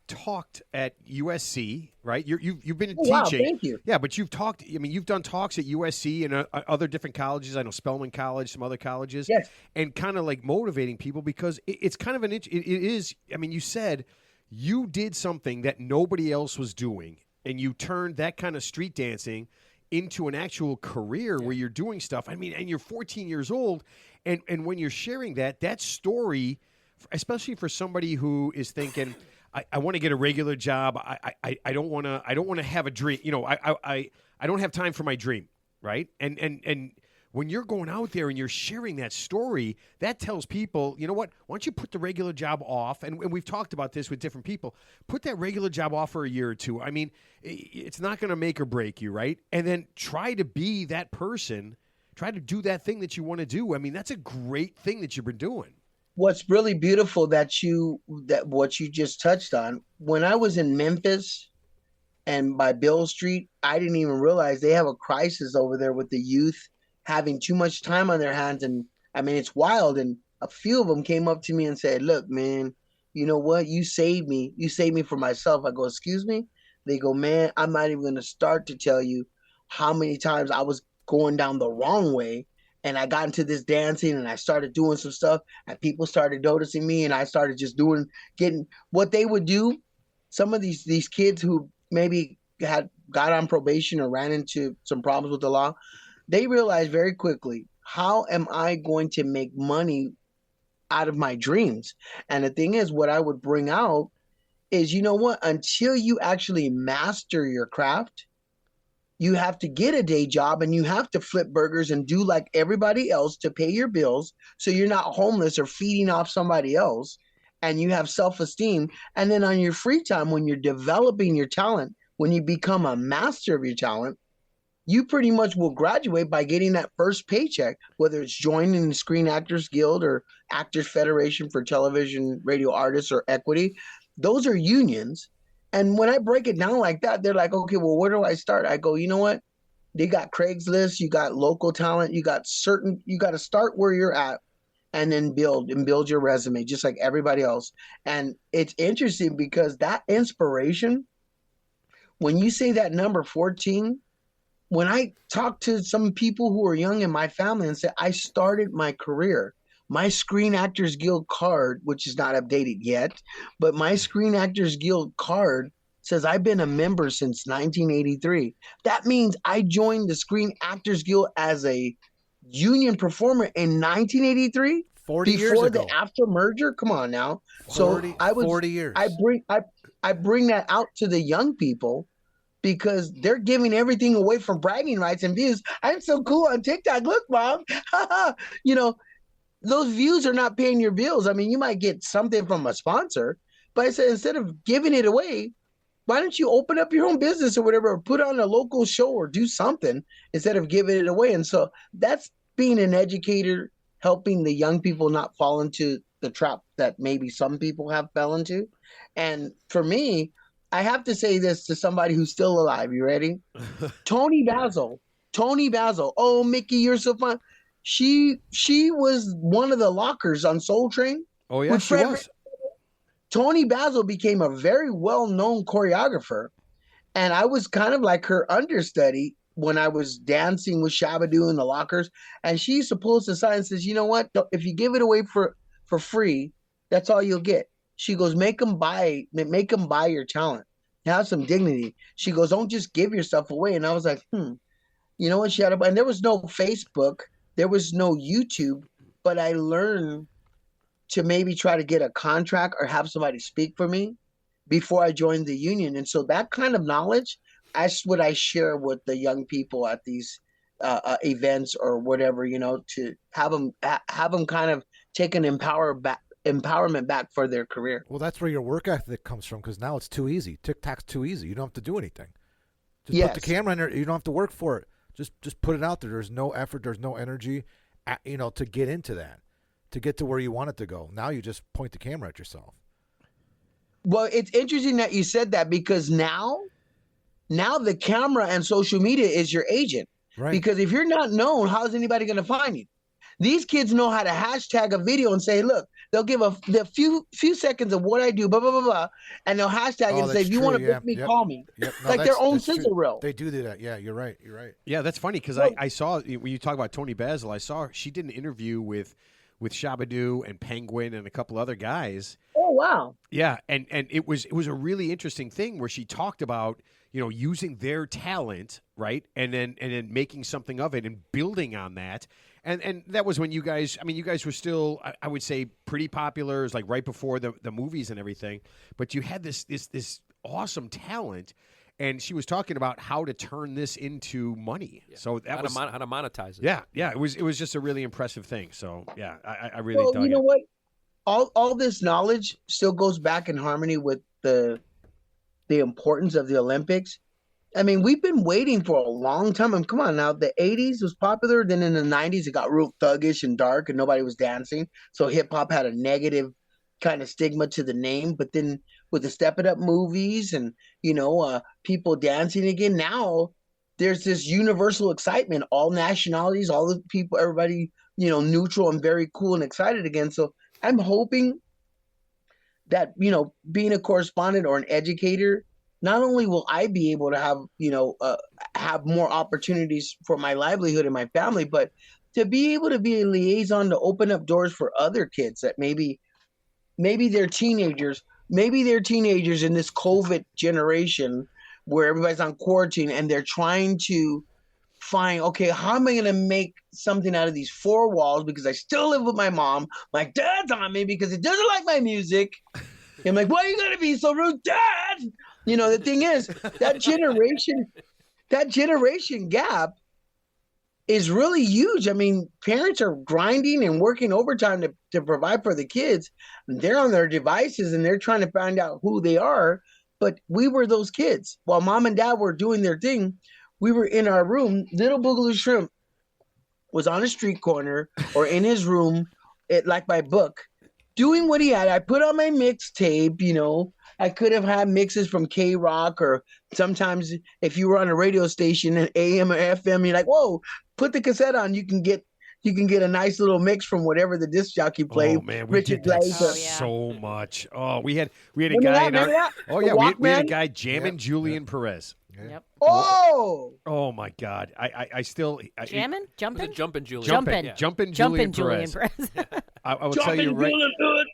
talked at USC, right? You've been Oh, wow, teaching. thank you. Yeah, but you've talked. I mean, you've done talks at USC and other different colleges. I know Spelman College, some other colleges. Yes. And kind of like motivating people, because it's kind of an it is. I mean, you said you did something that nobody else was doing, and you turned that kind of street dancing into an actual career where you're doing stuff. I mean, and you're 14 years old, and when you're sharing that story, especially for somebody who is thinking, I want to get a regular job. I don't want to have a dream. I don't have time for my dream, right? And when you're going out there and you're sharing that story, that tells people, you know what? Why don't you put the regular job off? And we've talked about this with different people. Put that regular job off for a year or two. I mean, it's not going to make or break you, right? And then try to be that person. Try to do that thing that you want to do. I mean, that's a great thing that you've been doing. What's really beautiful that what you just touched on, when I was in Memphis and by Bill Street, I didn't even realize they have a crisis over there with the youth having too much time on their hands. And I mean, it's wild. And a few of them came up to me and said, look, man, you know what? You saved me. You saved me for myself. I go, excuse me? They go, man, I'm not even going to start to tell you how many times I was going down the wrong way. And I got into this dancing and I started doing some stuff and people started noticing me and I started just getting what they would do. Some of these kids who maybe got on probation or ran into some problems with the law, they realized very quickly, how am I going to make money out of my dreams? And the thing is, what I would bring out is, you know what, until you actually master your craft, you have to get a day job and you have to flip burgers and do like everybody else to pay your bills, so you're not homeless or feeding off somebody else, and you have self-esteem. And then on your free time, when you're developing your talent, when you become a master of your talent, you pretty much will graduate by getting that first paycheck, whether it's joining the Screen Actors Guild or Actors Federation for Television, Radio Artists, or Equity. Those are unions. And when I break it down like that, they're like, okay, well, where do I start? I go, you know what? They got Craigslist, you got local talent, you got to start where you're at and then build your resume just like everybody else. And it's interesting because that inspiration, when you say that number 14, when I talk to some people who are young in my family and say, I started my career, my Screen Actors Guild card, which is not updated yet, but my Screen Actors Guild card says I've been a member since 1983. That means I joined the Screen Actors Guild as a union performer in 1983. 40 years before ago. the after merger. Come on now. 40, So I was 40 years. I bring that out to the young people, because they're giving everything away for bragging rights and views. I'm so cool on TikTok. Look, mom. Those views are not paying your bills. I mean, you might get something from a sponsor, but I said, instead of giving it away, why don't you open up your own business or whatever, or put on a local show or do something instead of giving it away? And so that's being an educator, helping the young people not fall into the trap that maybe some people have fell into. And for me, I have to say this to somebody who's still alive. You ready? Tony Basil. Oh, Mickey, you're so fun. She was one of the lockers on Soul Train. Oh yeah, with she was. Tony Basil became a very well-known choreographer, and I was kind of like her understudy when I was dancing with Shabadoo in the lockers. And she used to pull us aside and says, "You know what? If you give it away for free, that's all you'll get." She goes, make them buy your talent. Have some dignity. She goes, don't just give yourself away. And I was like, you know what? She had and there was no Facebook, there was no YouTube, but I learned to maybe try to get a contract or have somebody speak for me before I joined the union. And so that kind of knowledge, that's what I share with the young people at these events or whatever, you know, to have them kind of take an empowerment back for their career. Well, that's where your work ethic comes from, because now it's too easy. TikTok's too easy. You don't have to do anything. Just put the camera in there. You don't have to work for it. Just put it out there. There's no effort. There's no energy, to get into that, to get to where you want it to go. Now you just point the camera at yourself. Well, it's interesting that you said that, because now the camera and social media is your agent. Right. Because if you're not known, how's anybody going to find you? These kids know how to hashtag a video and say, look, they'll give the few seconds of what I do, blah, blah, blah, blah, and they'll hashtag it and say, if you want to book me, call me. Yep. No, like their own sizzle reel. They do that. Yeah, you're right. Yeah, that's funny, because I saw, when you talk about Tony Basil, I saw she did an interview with Shabadoo and Penguin and a couple other guys. Oh, wow. Yeah, and it was a really interesting thing where she talked about, using their talent, right, and then making something of it and building on that. And that was when you guys were still, I would say, pretty popular. It was like right before the movies and everything. But you had this awesome talent, and she was talking about how to turn this into money. Yeah. So that how to monetize it. Yeah. It was just a really impressive thing. So yeah, I really dug you know what? All this knowledge still goes back in harmony with the importance of the Olympics. I mean, we've been waiting for a long time. I mean, come on now. The 80s was popular. Then in the 90s, it got real thuggish and dark and nobody was dancing. So hip hop had a negative kind of stigma to the name. But then with the Step It Up movies and, people dancing again, now there's this universal excitement. All nationalities, all the people, everybody, neutral and very cool and excited again. So I'm hoping that, being a correspondent or an educator, not only will I be able to have more opportunities for my livelihood and my family, but to be able to be a liaison to open up doors for other kids that maybe they're teenagers in this COVID generation where everybody's on quarantine and they're trying to find, okay, how am I going to make something out of these four walls, because I still live with my mom. My dad's on me because he doesn't like my music. I'm like, why are you going to be so rude, Dad? The thing is, that generation gap is really huge. I mean, parents are grinding and working overtime to provide for the kids. They're on their devices and they're trying to find out who they are. But we were those kids. While mom and dad were doing their thing, we were in our room. Little Boogaloo Shrimp was on a street corner or in his room, like my book, doing what he had. I put on my mixtape, I could have had mixes from K-Rock, or sometimes if you were on a radio station, an AM or FM, you're like, whoa, put the cassette on. You can get a nice little mix from whatever the disc jockey played. Oh man, we did that so much. Oh, we had a guy we had a guy jamming Julian Perez. Yep. Oh my God! I still jamming, jumping, jumping Julian, jumping Julian Perez. I will tell you right.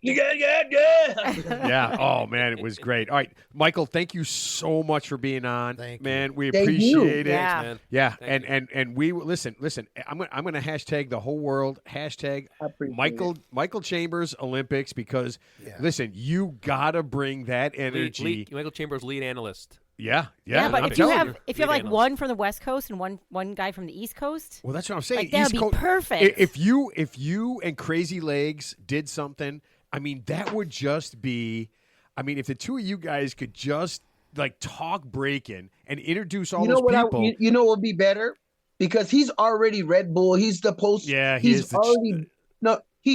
Yeah. Oh man, it was great. All right, Michael, thank you so much for being on. Man, we appreciate it. Yeah. Man. Yeah. And we listen. I'm gonna hashtag the whole world. Hashtag Michael Chambers Olympics, because listen, you gotta bring that energy. Michael Chambers, lead analyst. Yeah. But if you have like one from the West Coast and one guy from the East Coast, well, that's what I'm saying. Like, that would be perfect. If you and Crazy Legs did something, I mean, that would just be. I mean, if the two of you guys could just like talk breaking and introduce all those people, what would be better, because he's already Red Bull. He's the post. Yeah, he's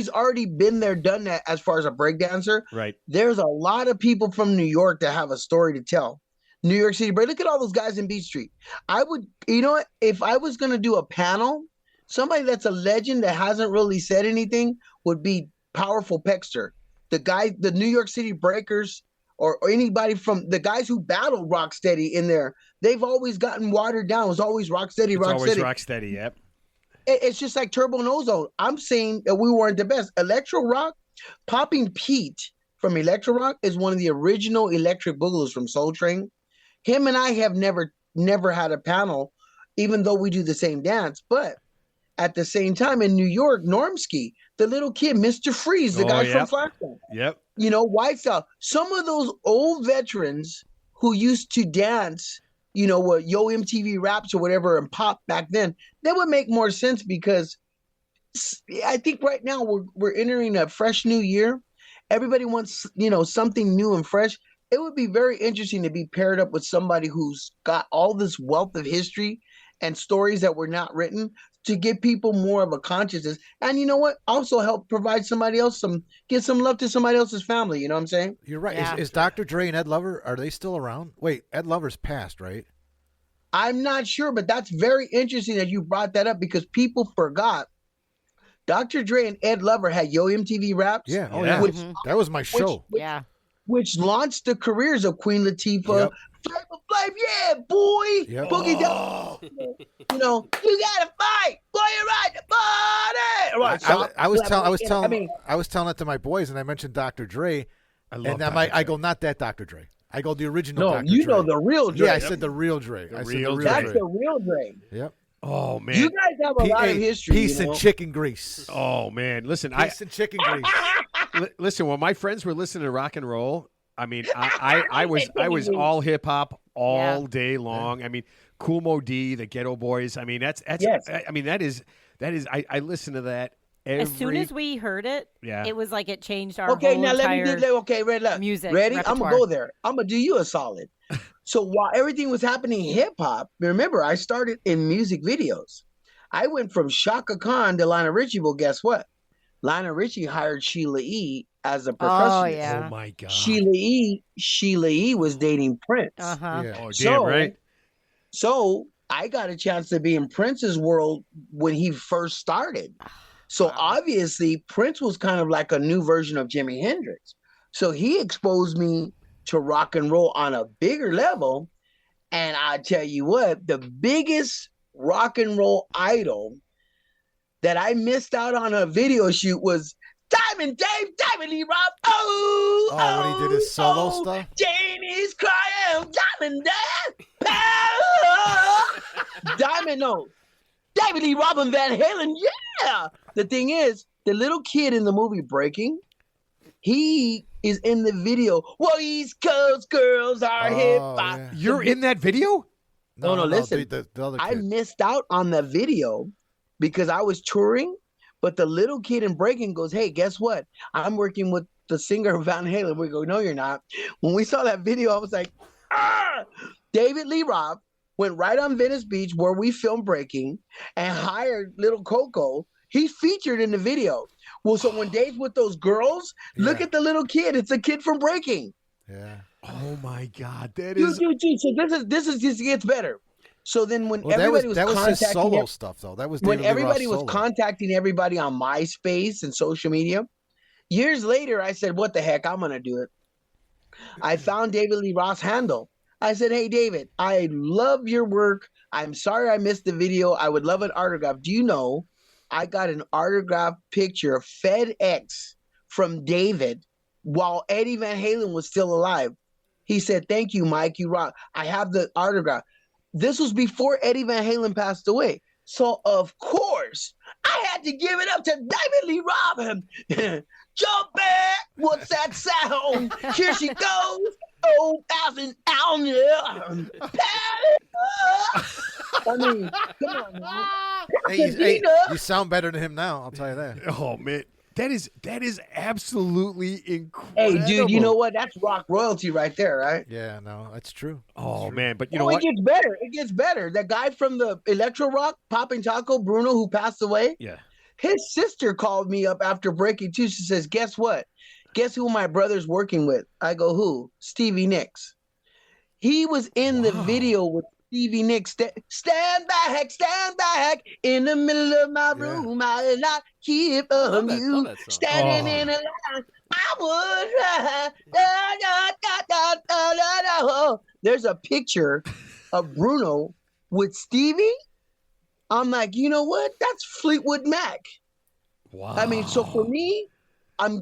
already been there, done that. As far as a breakdancer, right? There's a lot of people from New York that have a story to tell. New York City, but look at all those guys in Beach Street. I would, if I was going to do a panel, somebody that's a legend that hasn't really said anything would be Powerful Pexter. The New York City Breakers, or anybody from the guys who battled Rocksteady in there, they've always gotten watered down. It was always Rocksteady, Rocksteady, yep. It's just like Turbo and Ozone. I'm saying that we weren't the best. Electro Rock, Popping Pete from Electro Rock is one of the original electric boogaloos from Soul Train. Him and I have never had a panel, even though we do the same dance. But at the same time, in New York, Normsky, the little kid, Mr. Freeze, the guy from Flashpoint, Yep. White Style, some of those old veterans who used to dance, what Yo MTV Raps or whatever and pop back then, that would make more sense because I think right now we're entering a fresh new year. Everybody wants, something new and fresh. It would be very interesting to be paired up with somebody who's got all this wealth of history and stories that were not written to give people more of a consciousness. And you know what? Also help provide somebody else give some love to somebody else's family. You know what I'm saying? You're right. Yeah. Is Dr. Dre and Ed Lover, are they still around? Wait, Ed Lover's passed, right? I'm not sure, but that's very interesting that you brought that up because people forgot Dr. Dre and Ed Lover had Yo MTV Raps. Yeah. Oh, Yeah. yeah. That was my show. Yeah. Which launched the careers of Queen Latifah, Yep. Flavor Flav, yeah, boy, Yep. Boogie Down. You gotta fight, boy, you're right, the body. Right, I was telling it to my boys, and I mentioned Dr. Dre, I love and Dr. I Dre. go, not that Dr. Dre. I go, the original No, Dr. you Dre. know the real Dre. Yeah, I said the real Dre. I said real the real Dre. That's Dre. the real Dre. Yep. Oh man. You guys have a lot of history. Peace and chicken grease. Oh man. Listen, Peace and chicken grease. listen. When my friends were listening to rock and roll, I mean, I was all hip hop all day long. I mean, Kool Mo D, the Ghetto Boys. I mean, that's Yes. I mean, that is. I listen to that every. As soon as we heard it, Yeah. it was like it changed our Okay, whole now let me entire do. Okay, Red Love. music Ready? I'm gonna repertoire. go there. I'm gonna do you a solid. So while everything was happening in hip hop, remember I started in music videos. I went from Shaka Khan to Lionel Richie. Well, guess what? Lionel Richie hired Sheila E. as a percussionist. Oh yeah. Oh my God. Sheila E. was dating Prince. Uh-huh. Yeah. Oh damn So- right. So I got a chance to be in Prince's world when he first started. So obviously Prince was kind of like a new version of Jimi Hendrix. So he exposed me to rock and roll on a bigger level. And I tell you what, the biggest rock and roll idol that I missed out on a video shoot was Diamond Lee Roth. Oh, when he did his solo stuff? Jamie's crying, Diamond Dad. David Lee Roth and Van Halen, yeah. The thing is, the little kid in the movie Breaking, he is in the video. Well, East Coast girls are hip hop. Yeah. You're in that video? No, listen. The other I kid. missed out on the video because I was touring, but the little kid in Breaking goes, hey, guess what? I'm working with the singer of Van Halen. We go, no, you're not. When we saw that video, I was like, ah! David Lee Roth went right on Venice Beach where we filmed Breaking and hired little Coco. He's featured in the video. Well, so when Dave's with those girls, look Yeah. at the little kid. It's a kid from Breaking. Yeah. Oh my God. That Dude, is. so this gets better. So then when Well, that everybody was was his contacting solo him- stuff, though. That was when David Lee everybody Roth's was solo. contacting everybody on MySpace and social media, years later, I said, what the heck? I'm going to do it. I found David Lee Roth's handle. I said, hey, David, I love your work. I'm sorry I missed the video. I would love an autograph. Do you know I got an autograph picture, FedEx, from David while Eddie Van Halen was still alive? He said, thank you, Mike. You rock. I have the autograph. This was before Eddie Van Halen passed away. So, of course, I had to give it up to David Lee Roth. Jump back. What's that sound? Here she goes. Oh, thousand down there. I mean, come on, man. Hey, you sound better than him now. I'll tell you that. Oh man. That is absolutely incredible. Hey, dude, you know what? That's rock royalty right there, right? Yeah, no, that's true. Oh man, but you know it what? gets better. It gets better. That guy from the Electro Rock, Popping Taco, Bruno, who passed away, Yeah. his sister called me up after Breaking 2. She says, guess what? Guess who my brother's working with? I go, who? Stevie Nicks. He was in the video with Stevie Nicks. Stand back in the middle of my room. I will not keep love from that you. song. Standing in a line. I would. There's a picture of Bruno with Stevie. I'm like, you know what? That's Fleetwood Mac. Wow. I mean, so for me,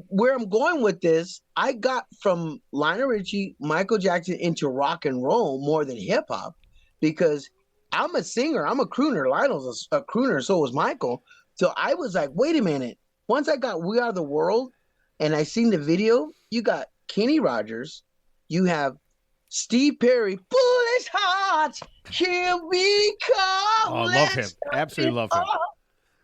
where I'm going with this. I got from Lionel Richie, Michael Jackson into rock and roll more than hip hop because I'm a singer. I'm a crooner. Lionel's a crooner. So was Michael. So I was like, wait a minute. Once I got We Are the World and I seen the video, you got Kenny Rogers. You have Steve Perry, Foolish Hearts, here we come. Oh, I love him. Absolutely love him.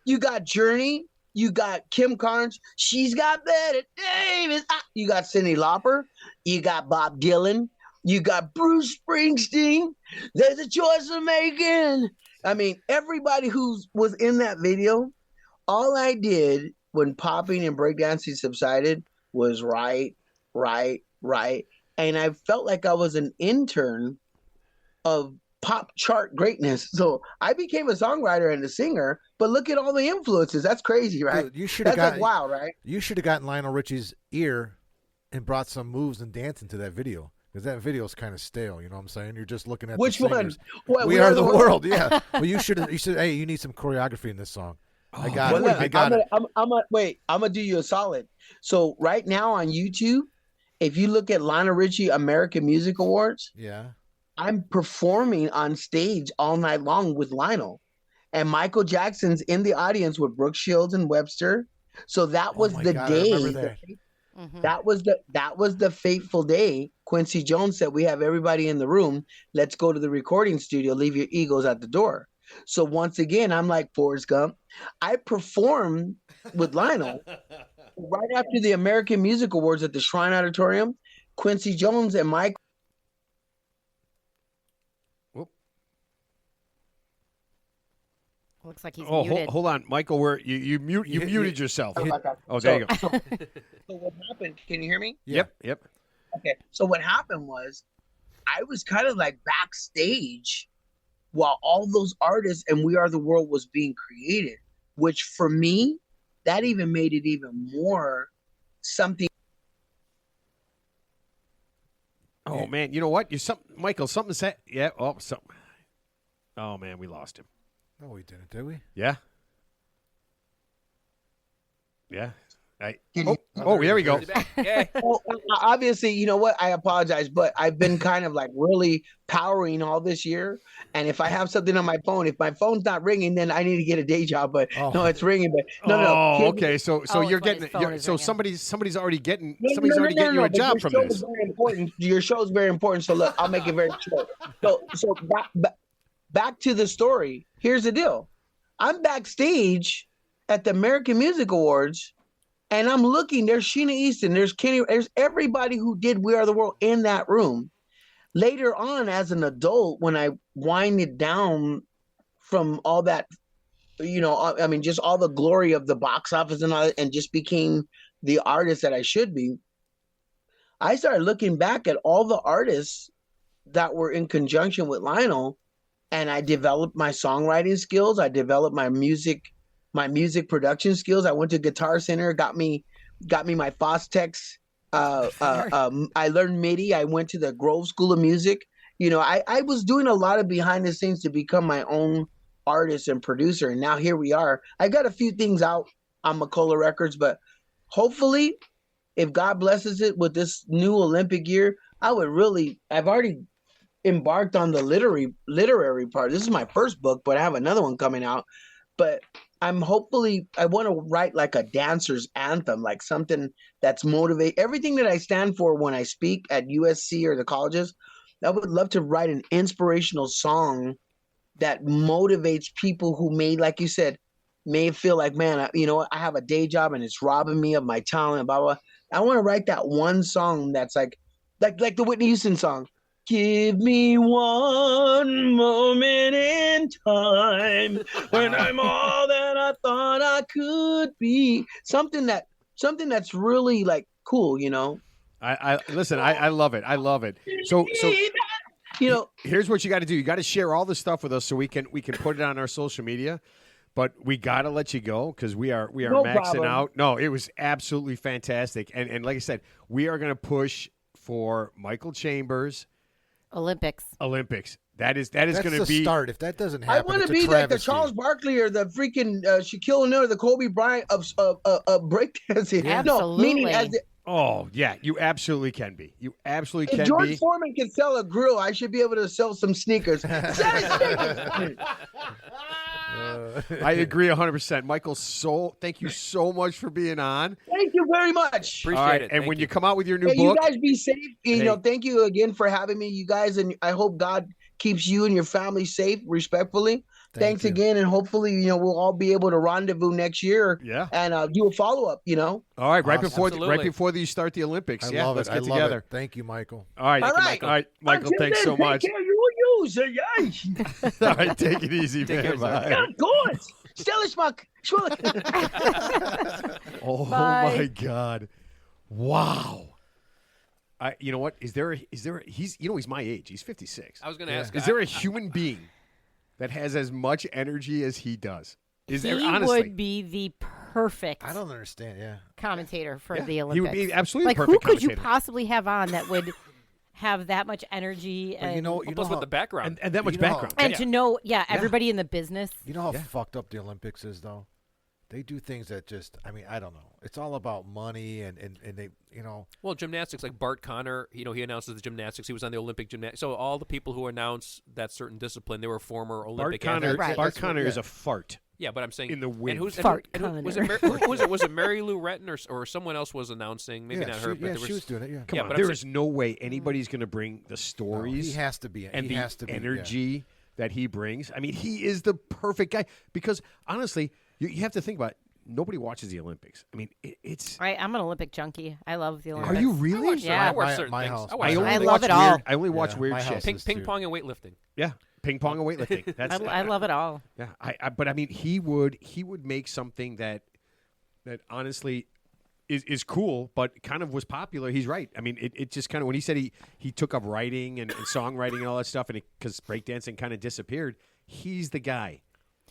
You got Journey. You got Kim Carnes. She's got Betty Davis. You got Cyndi Lauper. You got Bob Dylan. You got Bruce Springsteen. There's a choice of making. I mean, everybody who was in that video, all I did when popping and breakdancing subsided was right. And I felt like I was an intern of pop chart greatness. So I became a songwriter and a singer, but look at all the influences. That's crazy, right? Dude, you should have That's like wow, right? You should have gotten Lionel Richie's ear and brought some moves and dance into that video. Because that video is kind of stale, you know what I'm saying? You're just looking at which the one? singers. What, We Are the World, yeah. Well, you should. Hey, you need some choreography in this song. I got it. I got it. I'm gonna do you a solid. So right now on YouTube, if you look at Lionel Richie American Music Awards, Yeah. I'm performing on stage all night long with Lionel, and Michael Jackson's in the audience with Brooke Shields and Webster. So that was the God, day. I remember that. That was the fateful day. Quincy Jones said, "We have everybody in the room. Let's go to the recording studio. Leave your egos at the door." So once again, I'm like Forrest Gump. I performed with Lionel right after the American Music Awards at the Shrine Auditorium. Quincy Jones and Mike. Looks like he's muted. Hold on, Michael. You muted yourself. Oh, there you go. So what happened? Can you hear me? Yep. Okay. So what happened was, I was kind of like backstage while all those artists and We Are the World was being created, which for me, that even made it even more something. Oh man, you know what? Michael. Something said. Yeah. Oh, something. Oh man, we lost him. No, we didn't, did we? Yeah. Yeah. There we go. Well, obviously, you know what? I apologize, but I've been kind of like really powering all this year. And if I have something on my phone, if my phone's not ringing, then I need to get a day job. But no, it's ringing. But no. Oh, okay. So you're it's when getting his phone is ringing. somebody's already getting you a but job your from show this. is very important. Your show is very important. So look, I'll make it very short. So back to the story. Here's the deal. I'm backstage at the American Music Awards, and I'm looking. There's Sheena Easton. There's Kenny. There's everybody who did We Are the World in that room. Later on, as an adult, when I winded down from all that, I mean, just all the glory of the box office and all that, and just became the artist that I should be, I started looking back at all the artists that were in conjunction with Lionel, and I developed my songwriting skills. I developed my music production skills. I went to Guitar Center, got me my Fostex. I learned MIDI. I went to the Grove School of Music. I was doing a lot of behind the scenes to become my own artist and producer. And now here we are. I got a few things out on Macola Records, but hopefully, if God blesses it with this new Olympic year, I've already embarked on the literary part. This is my first book, but I have another one coming out. But I want to write like a dancer's anthem, like something that's motivate. Everything that I stand for when I speak at USC or the colleges, I would love to write an inspirational song that motivates people who like you said, may feel like, man, I have a day job and it's robbing me of my talent, blah, blah. I want to write that one song that's like the Whitney Houston song. Give me one moment in time when I'm all that I thought I could be. Something that's really like cool, I listen. I love it. I love it. So here's what you got to do. You got to share all this stuff with us so we can put it on our social media. But we got to let you go because we are No maxing problem. out. No, it was absolutely fantastic. And like I said, we are going to push for Michael Chambers. Olympics. That is That's going to the be start. If that doesn't I happen, want to it's a be like the travesty. Charles Barkley or the freaking Shaquille O'Neal or the Kobe Bryant of breakdancing. Yeah. No, meaning as Absolutely. Oh, yeah, you absolutely can be. You absolutely if can George be. Foreman can sell a grill, I should be able to sell some sneakers. Sell sneakers. I agree 100%. Michael, thank you so much for being on. Thank you very much. Appreciate All right, it. and Thank when you. you come out with your new Hey, book, you guys be safe. You Hey. know, thank you again for having me, you guys, and I hope God keeps you and your family safe, respectfully. Thanks you. again, and hopefully, we'll all be able to rendezvous next year. Yeah. And do a follow up. all right, right Awesome. before you start the Olympics. I yeah, love let's it. get I love together. it. Thank you, Michael. All right, All right. all right, Michael. Until Thanks then, so much. Take care. You use All right, take it easy, Take man. care, sir. Bye. Of course. Still a schmuck. Oh Bye. my God! Wow. You know what? Is there? He's my age. He's 56. I was going to ask. Is there a human being that has as much energy as he does? Is He there? Honestly, would be the perfect I don't understand. Yeah. commentator for Yeah, the he Olympics. would be absolutely like, the who perfect could you commentator. possibly have on that would have that much energy But and you know Plus how, with the background. and that much You know how- background. and Yeah. to know, everybody in the business. you know how Yeah. fucked up the Olympics is, though. They do things that just. I mean, I don't know. It's all about money and they. Well, gymnastics, like Bart Connor, he announces the gymnastics. He was on the Olympic gymnastics. So all the people who announce that certain discipline, they were former Olympic athletes. Right. Bart That's Connor what- is a fart. Yeah, but I'm saying In the wind. And who's Fart and who- was Connor. it? Who was it? Was it Mary Lou Retton or someone else was announcing? Maybe yeah, not she, her. But yeah, there she was doing it. Yeah. Come Yeah, on, but I'm there saying- is no way anybody's going to bring the No, stories he has to be. and he the has to be, yeah. energy that he brings. I mean, he is the perfect guy because honestly, you have to think about it. Nobody watches the Olympics. I mean, it's. Right, I'm an Olympic junkie. I love the Are Olympics. you I really? watch, Yeah. I watch My- certain my things. house. I watch I only I watch love it weird, all. I only watch Yeah, weird my shit. house ping, is ping too. pong and weightlifting. Yeah, ping pong and weightlifting. That's I love it all. yeah. But I mean, he would make something that honestly is cool, but kind of was popular. He's right. I mean, it just kind of when he said he took up writing and songwriting and all that stuff, and because breakdancing kind of disappeared, he's the guy.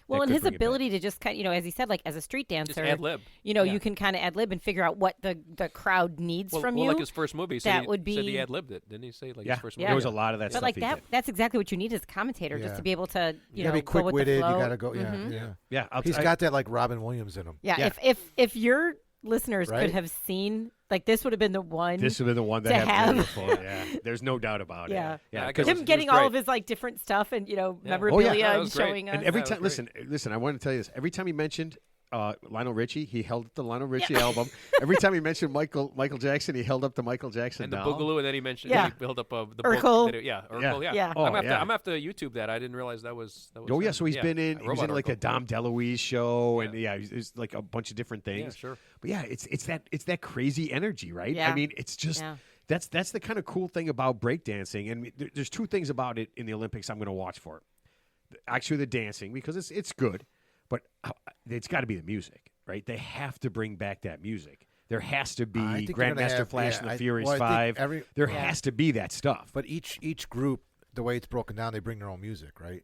Well, that and could his bring it back. ability to just kind of, as he said, like as a street dancer, ad lib. You Yeah. can kind of ad lib and figure out what the crowd needs from you. like his first movie. that would said he be- ad libbed it, didn't he? Say like Yeah, his first Yeah. there movie. was a lot of that but stuff. like he that, did. that's exactly what you need as a commentator, just Yeah. to be able to, You know, gotta be go with the quick-witted. You flow. gotta go. Yeah, Mhm. yeah. Yeah, He's got that like Robin Williams in him. Yeah, Yeah. if your listeners Right? could have seen, like, this would have been the one. This would have been the one that to had have. beautiful. Yeah, there's no doubt about it. Yeah. yeah. Yeah, 'cause- it him was getting all great. of his like different stuff and Yeah. memorabilia Oh, that and was great. showing us. and every That time, was listen, I want to tell you this. Every time he mentioned Lionel Richie, he held up the Lionel Richie album. Every time he mentioned Michael Jackson, he held up the Michael Jackson And the doll. Boogaloo, and then he mentioned Yeah. he built up the Urkel. book. Urkel, yeah. Yeah. Oh, I'm gonna yeah. have to YouTube that. I didn't realize that was. Oh yeah, him. so he was in Robot like the Urkel. Dom DeLuise show, and Yeah. he's like a bunch of different Yeah, things. sure. But yeah, it's that crazy energy, right? I Yeah. mean, it's just Yeah. that's the kind of cool thing about breakdancing. And there's two things about it in the Olympics I'm going to watch for. Actually, the dancing because it's good, but it's got to be the music, right? They have to bring back that music. There has to be I think they're gonna Grandmaster have- Flash yeah, and the I- Furious well, I think Five. There Yeah. has to be that stuff. But each group, the way it's broken down, they bring their own music, right?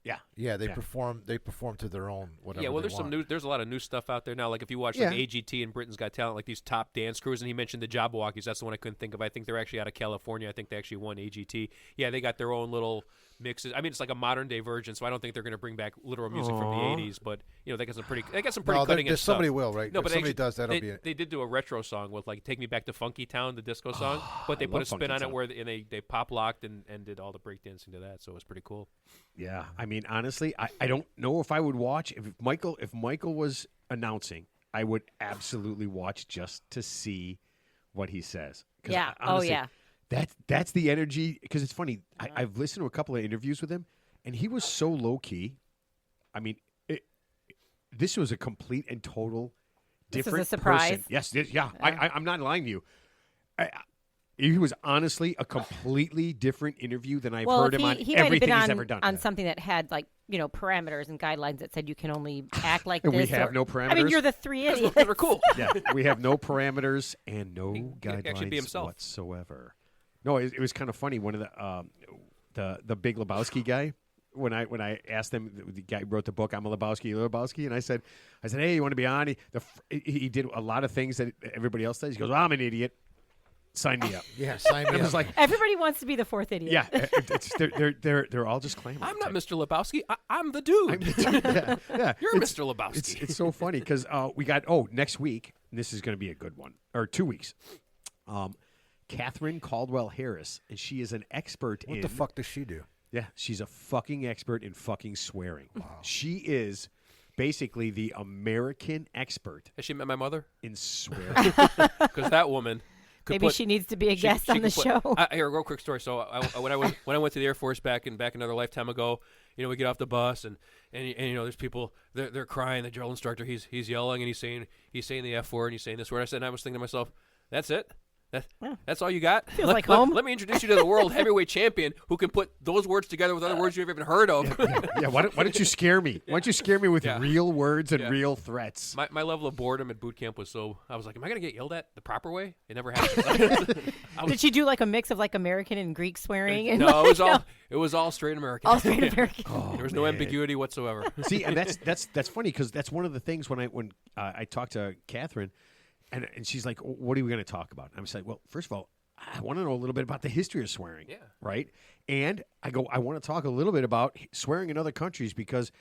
Yeah. Yeah, they Yeah. perform. They perform to their own whatever. Yeah, well, they there's some want. new. There's a lot of new stuff out there now. Like if you watch Yeah. like AGT and Britain's Got Talent, like these top dance crews, and he mentioned the Jabberwockies. That's the one I couldn't think of. I think they're actually out of California. I think they actually won AGT. Yeah, they got their own little mixes. I mean, it's like a modern day version, so I don't think they're going to bring back literal music from Aw. the '80s. But they got some pretty No, cutting edge stuff. somebody will, right? No, If but somebody actually, does, that'll they, be it. They did do a retro song with like "Take Me Back to Funky Town," the disco song, but they I put love a spin Funky on it Town. where they pop locked and did all the breakdancing to that. So it was pretty cool. Yeah, I mean, honestly, I don't know if I would watch if Michael was announcing. I would absolutely watch just to see what he says. 'Cause Yeah. honestly, Oh, yeah. That's the energy. Because it's funny. I've listened to a couple of interviews with him, and he was so low key. I mean, this was a complete and total This was a different surprise. person. Yes, yeah. I'm not lying to you. He was honestly a completely different interview than I've Well, heard if him on he might have everything been he's on, ever done. on something that had like parameters and guidelines that said you can only act like And this. we have or- no I mean, parameters? you're the three idiots. They were cool. Yeah, we have no parameters and no He could actually be guidelines himself. whatsoever. No, it was kind of funny. One of the Big Lebowski guy. When I asked him, the guy who wrote the book, I'm a Lebowski, and I said, hey, you want to be on? He did a lot of things that everybody else does. He goes, well, I'm an idiot. sign me up. Yeah, sign me I up. was like, Everybody wants to be the fourth idiot. yeah, they're all just claiming. I'm not Mr. Lebowski. I'm the dude. Yeah, You're Mr. Lebowski. It's so funny because we got next week. And this is going to be a good one, or 2 weeks. Catherine Caldwell Harris, and she is an expert in What the fuck does she do? Yeah, she's a fucking expert in fucking swearing. Wow. She is basically the American expert Has she met my mother? in swearing. Because that woman. Maybe she needs to be a guest on the show. Here, a real quick story. So when I went to the Air Force back another lifetime ago, we get off the bus and there's people they're crying. The drill instructor he's yelling and he's saying the F word and he's saying this word. I was thinking to myself, that's it. That's all you got? Feels like home. Let me introduce you to the world heavyweight champion who can put those words together with other words you've even heard of. Yeah, why don't you scare me? Why don't you scare me with real words and real threats? My level of boredom at boot camp was so I was like, am I going to get yelled at the proper way? It never happened. Did she do like a mix of like American and Greek swearing? And no, it was all straight American. All straight American. There was no ambiguity whatsoever. See, and that's funny because that's one of the things when I talked to Catherine, and she's like, "What are we going to talk about?" And I'm just like, "Well, first of all, I want to know a little bit about the history of swearing." Yeah. Right. And I want to talk a little bit about swearing in other countries because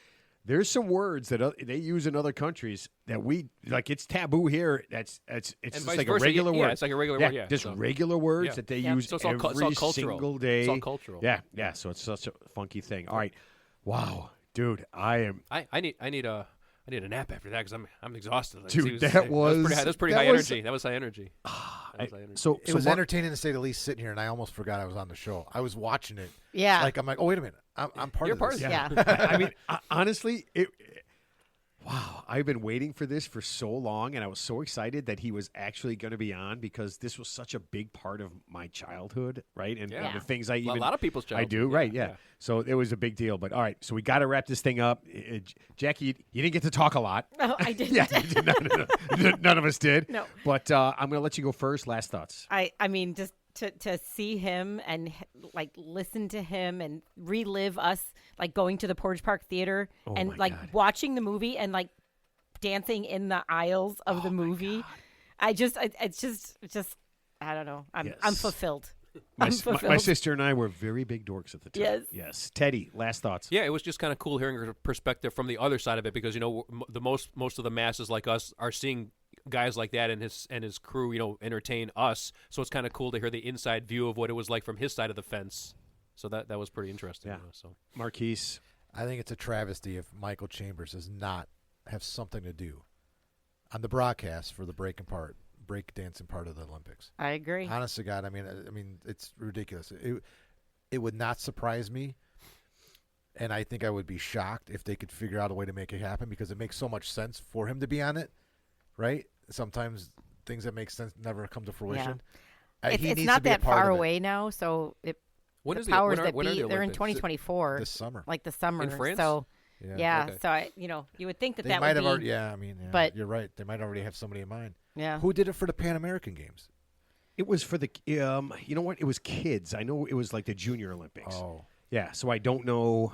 there's some words that they use in other countries that we like. It's taboo here. It's just like a regular word. Yeah, it's like a regular word. Yeah, just regular words that they use so it's all every cultural. single day. It's all cultural. Yeah. So it's such a funky thing. All right. Wow, dude, I need a nap after that because I'm exhausted. Dude, that was pretty high. That was pretty high energy. That was high energy. So It was entertaining to say the least sitting here, and I almost forgot I was on the show. I was watching it. Yeah. I'm like, oh, wait a minute. I'm part You're of part this. of Yeah. I mean, honestly, wow, I've been waiting for this for so long, and I was so excited that he was actually going to be on because this was such a big part of my childhood, right? And the things a lot of people's childhood. I do, right? Yeah. So it was a big deal. But all right, so we got to wrap this thing up. Jackie, you didn't get to talk a lot. Oh, I didn't. Yeah, you did. None of us did. No. But I'm going to let you go first. Last thoughts. I mean, just to see him and like listen to him and relive us like going to the Portage Park Theater and like watching the movie and like dancing in the aisles of the movie. It's just I don't know. I'm fulfilled. My sister and I were very big dorks at the time. Yes. Teddy, last thoughts. Yeah, it was just kind of cool hearing her perspective from the other side of it because the most of the masses like us are seeing guys like that and his crew entertain us. So it's kind of cool to hear the inside view of what it was like from his side of the fence. So that was pretty interesting. Yeah. So Marquise, I think it's a travesty if Michael Chambers does not have something to do on the broadcast for the breakdancing part of the Olympics. I agree. Honest to God, I mean, it's ridiculous. It would not surprise me, and I think I would be shocked if they could figure out a way to make it happen because it makes so much sense for him to be on it, right? Sometimes things that make sense never come to fruition. Yeah. It's not that far away now, so when the is powers the, that when are be, the they're in Olympics? 2024. This summer. Like the summer. In France? So, yeah. Okay. So you would think They that might would have be. already, yeah, I mean, but you're right. They might already have somebody in mind. Yeah. Who did it for the Pan American Games? it was for the you know what? It was kids. I know it was like the Junior Olympics. Oh. Yeah, so I don't know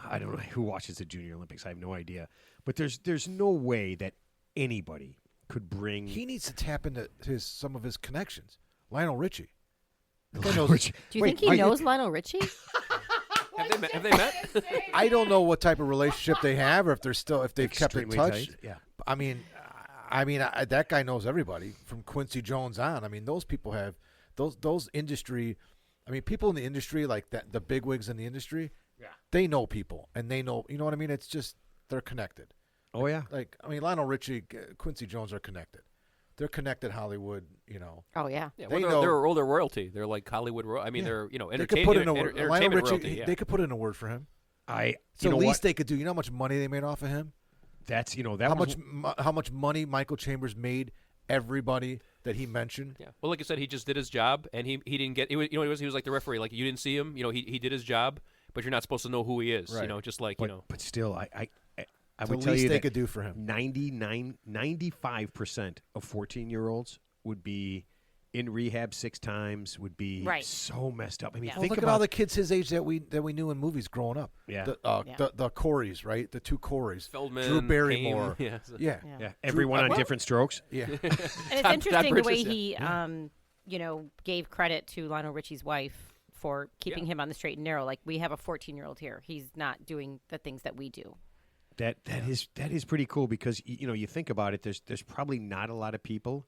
who watches the Junior Olympics. I have no idea. But there's no way that anybody could bring. He needs to tap into some of his connections. Lionel Richie. Do you think he knows Lionel Richie? Have they met? I don't know what type of relationship they have, or if they've kept in Extremely touch. tight, yeah. I mean, that guy knows everybody from Quincy Jones on. I mean, those people have those industry. I mean, people in the industry like that, the bigwigs in the industry. Yeah. They know people, and they know. You know what I mean? It's just they're connected. Oh yeah. Like I mean, Lionel Richie, Quincy Jones are connected. They're connected Hollywood, you know. Oh yeah. Yeah, They well, know- they're older royalty. They're like Hollywood. I mean, Yeah. they're They could put in a entertainment, word. Lionel entertainment Richie, royalty. Yeah. they could put in a word for him. It's The least they could do. You know how much money they made off of him? That's that How was, much money Michael Chambers made everybody that he mentioned? Yeah. Well, like I said, he just did his job, and he didn't get. He was like the referee. Like you didn't see him. He did his job, but you're not supposed to know who he is. Right. Just like but still, I It's would the tell least you they that could do for him. 95% of 14-year-olds would be in rehab 6 times. Would be Right. so messed up. I mean, Yeah. Well, think look about at all the kids his age that we knew in movies growing up. Yeah. The Coreys, right? The 2 Coreys. Feldman, Drew Barrymore. Haim, Yeah. Yeah, everyone on different strokes. Yeah. And it's Todd interesting the way Bridges, he gave credit to Lionel Richie's wife for keeping him on the straight and narrow. Like, we have a 14-year-old here. He's not doing the things that we do. That is pretty cool because you think about it. There's probably not a lot of people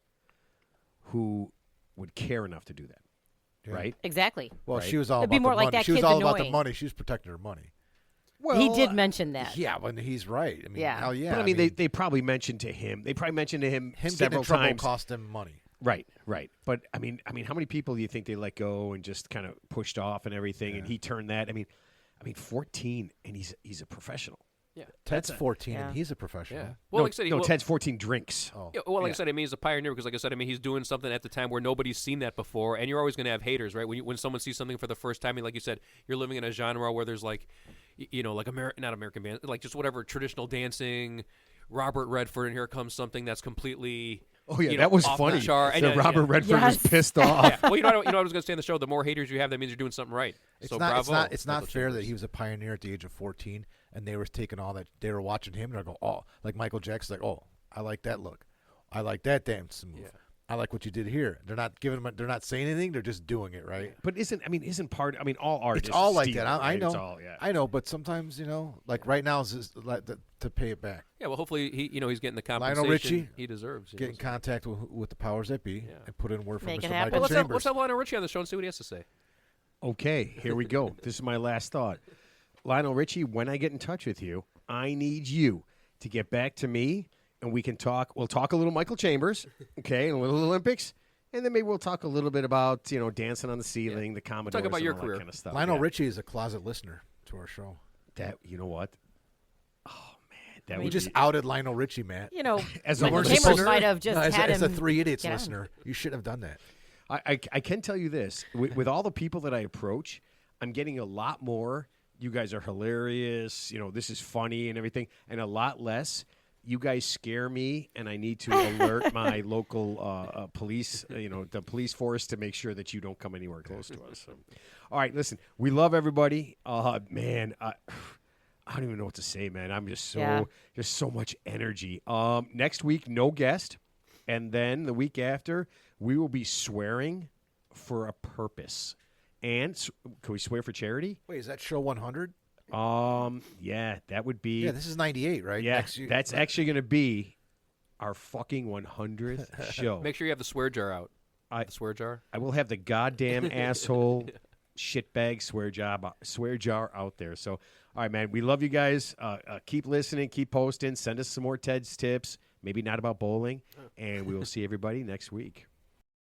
who would care enough to do that, right? Exactly. Well, Right. she was all It'd about be more the like money. that She was kid's all about the annoying. money. She was protecting her money. Well, He did mention that. Yeah, when he's right. I mean, Yeah. hell yeah. But I mean, they probably mentioned to him. They probably mentioned to him him getting several in trouble times. cost him money. Right. But I mean, how many people do you think they let go and just kind of pushed off and everything? And he turned that. I mean, 14, and he's a professional. Yeah. Ted's 14, Yeah. and he's a professional. Yeah. Well, like I said, Ted's 14 drinks. Oh, Yeah, well, like I said, I mean, he's a pioneer because, like I said, I mean, he's doing something at the time where nobody's seen that before, and you're always going to have haters, right? When someone sees something for the first time, I mean, like you said, you're living in a genre where there's like, like not American band, like just whatever traditional dancing, Robert Redford, and here comes something that's completely. Oh yeah, that was off funny. The chart. That Robert Redford was Yes. pissed off. Yeah. Well, what I was going to say in the show, the more haters you have, that means you're doing something right. It's so not. bravo. It's not Michael fair that Chambers. he was a pioneer at the age of 14, and they were taking all that. They were watching him, and they go, "Oh, like Michael Jackson's like, oh, I like that look, I like that dance move, Yeah. I like what you did here." They're not giving them. They're not saying anything. They're just doing it, right? But all art It's is all like stealing, that. I right? know. It's all, yeah. I know, but sometimes like right now is just like to pay it back. Yeah, well, hopefully he's getting the compensation Lionel Richie, he deserves. Get in contact with the powers that be, and put in word for Make it Mr. happen. Michael Well, Chambers. let's have Lionel Richie on the show and see what he has to say. Okay, here we go. This is my last thought. Lionel Richie, when I get in touch with you, I need you to get back to me, and we can talk. We'll talk a little Michael Chambers, okay, and a little Olympics, and then maybe we'll talk a little bit about dancing on the ceiling, the Commodores, about and your all career. that kind of stuff. Lionel yeah. Richie is a closet listener to our show. That you know what? Oh man, that We would just be, outed Lionel Richie, Matt. as a Michael listener. Chambers might have just No, had as him a Three Idiots get on. listener, you should have done that. I can tell you this: with all the people that I approach, I'm getting a lot more. You guys are hilarious. This is funny and everything, and a lot less. You guys scare me, and I need to alert my local police, the police force, to make sure that you don't come anywhere close to us. So. All right, listen, we love everybody. Man, I don't even know what to say, man. I'm just just so much energy. Next week, no guest, and then the week after, we will be swearing for a purpose. And can we swear for charity? Wait, is that show 100? Yeah, that would be. Yeah, this is 98, right? Yeah, Next year. that's actually going to be our fucking 100th show. Make sure you have the swear jar out. The swear jar. I will have the goddamn asshole shitbag swear jar out there. So, all right, man, we love you guys. Keep listening, keep posting. Send us some more Ted's tips. Maybe not about bowling, and we will see everybody next week.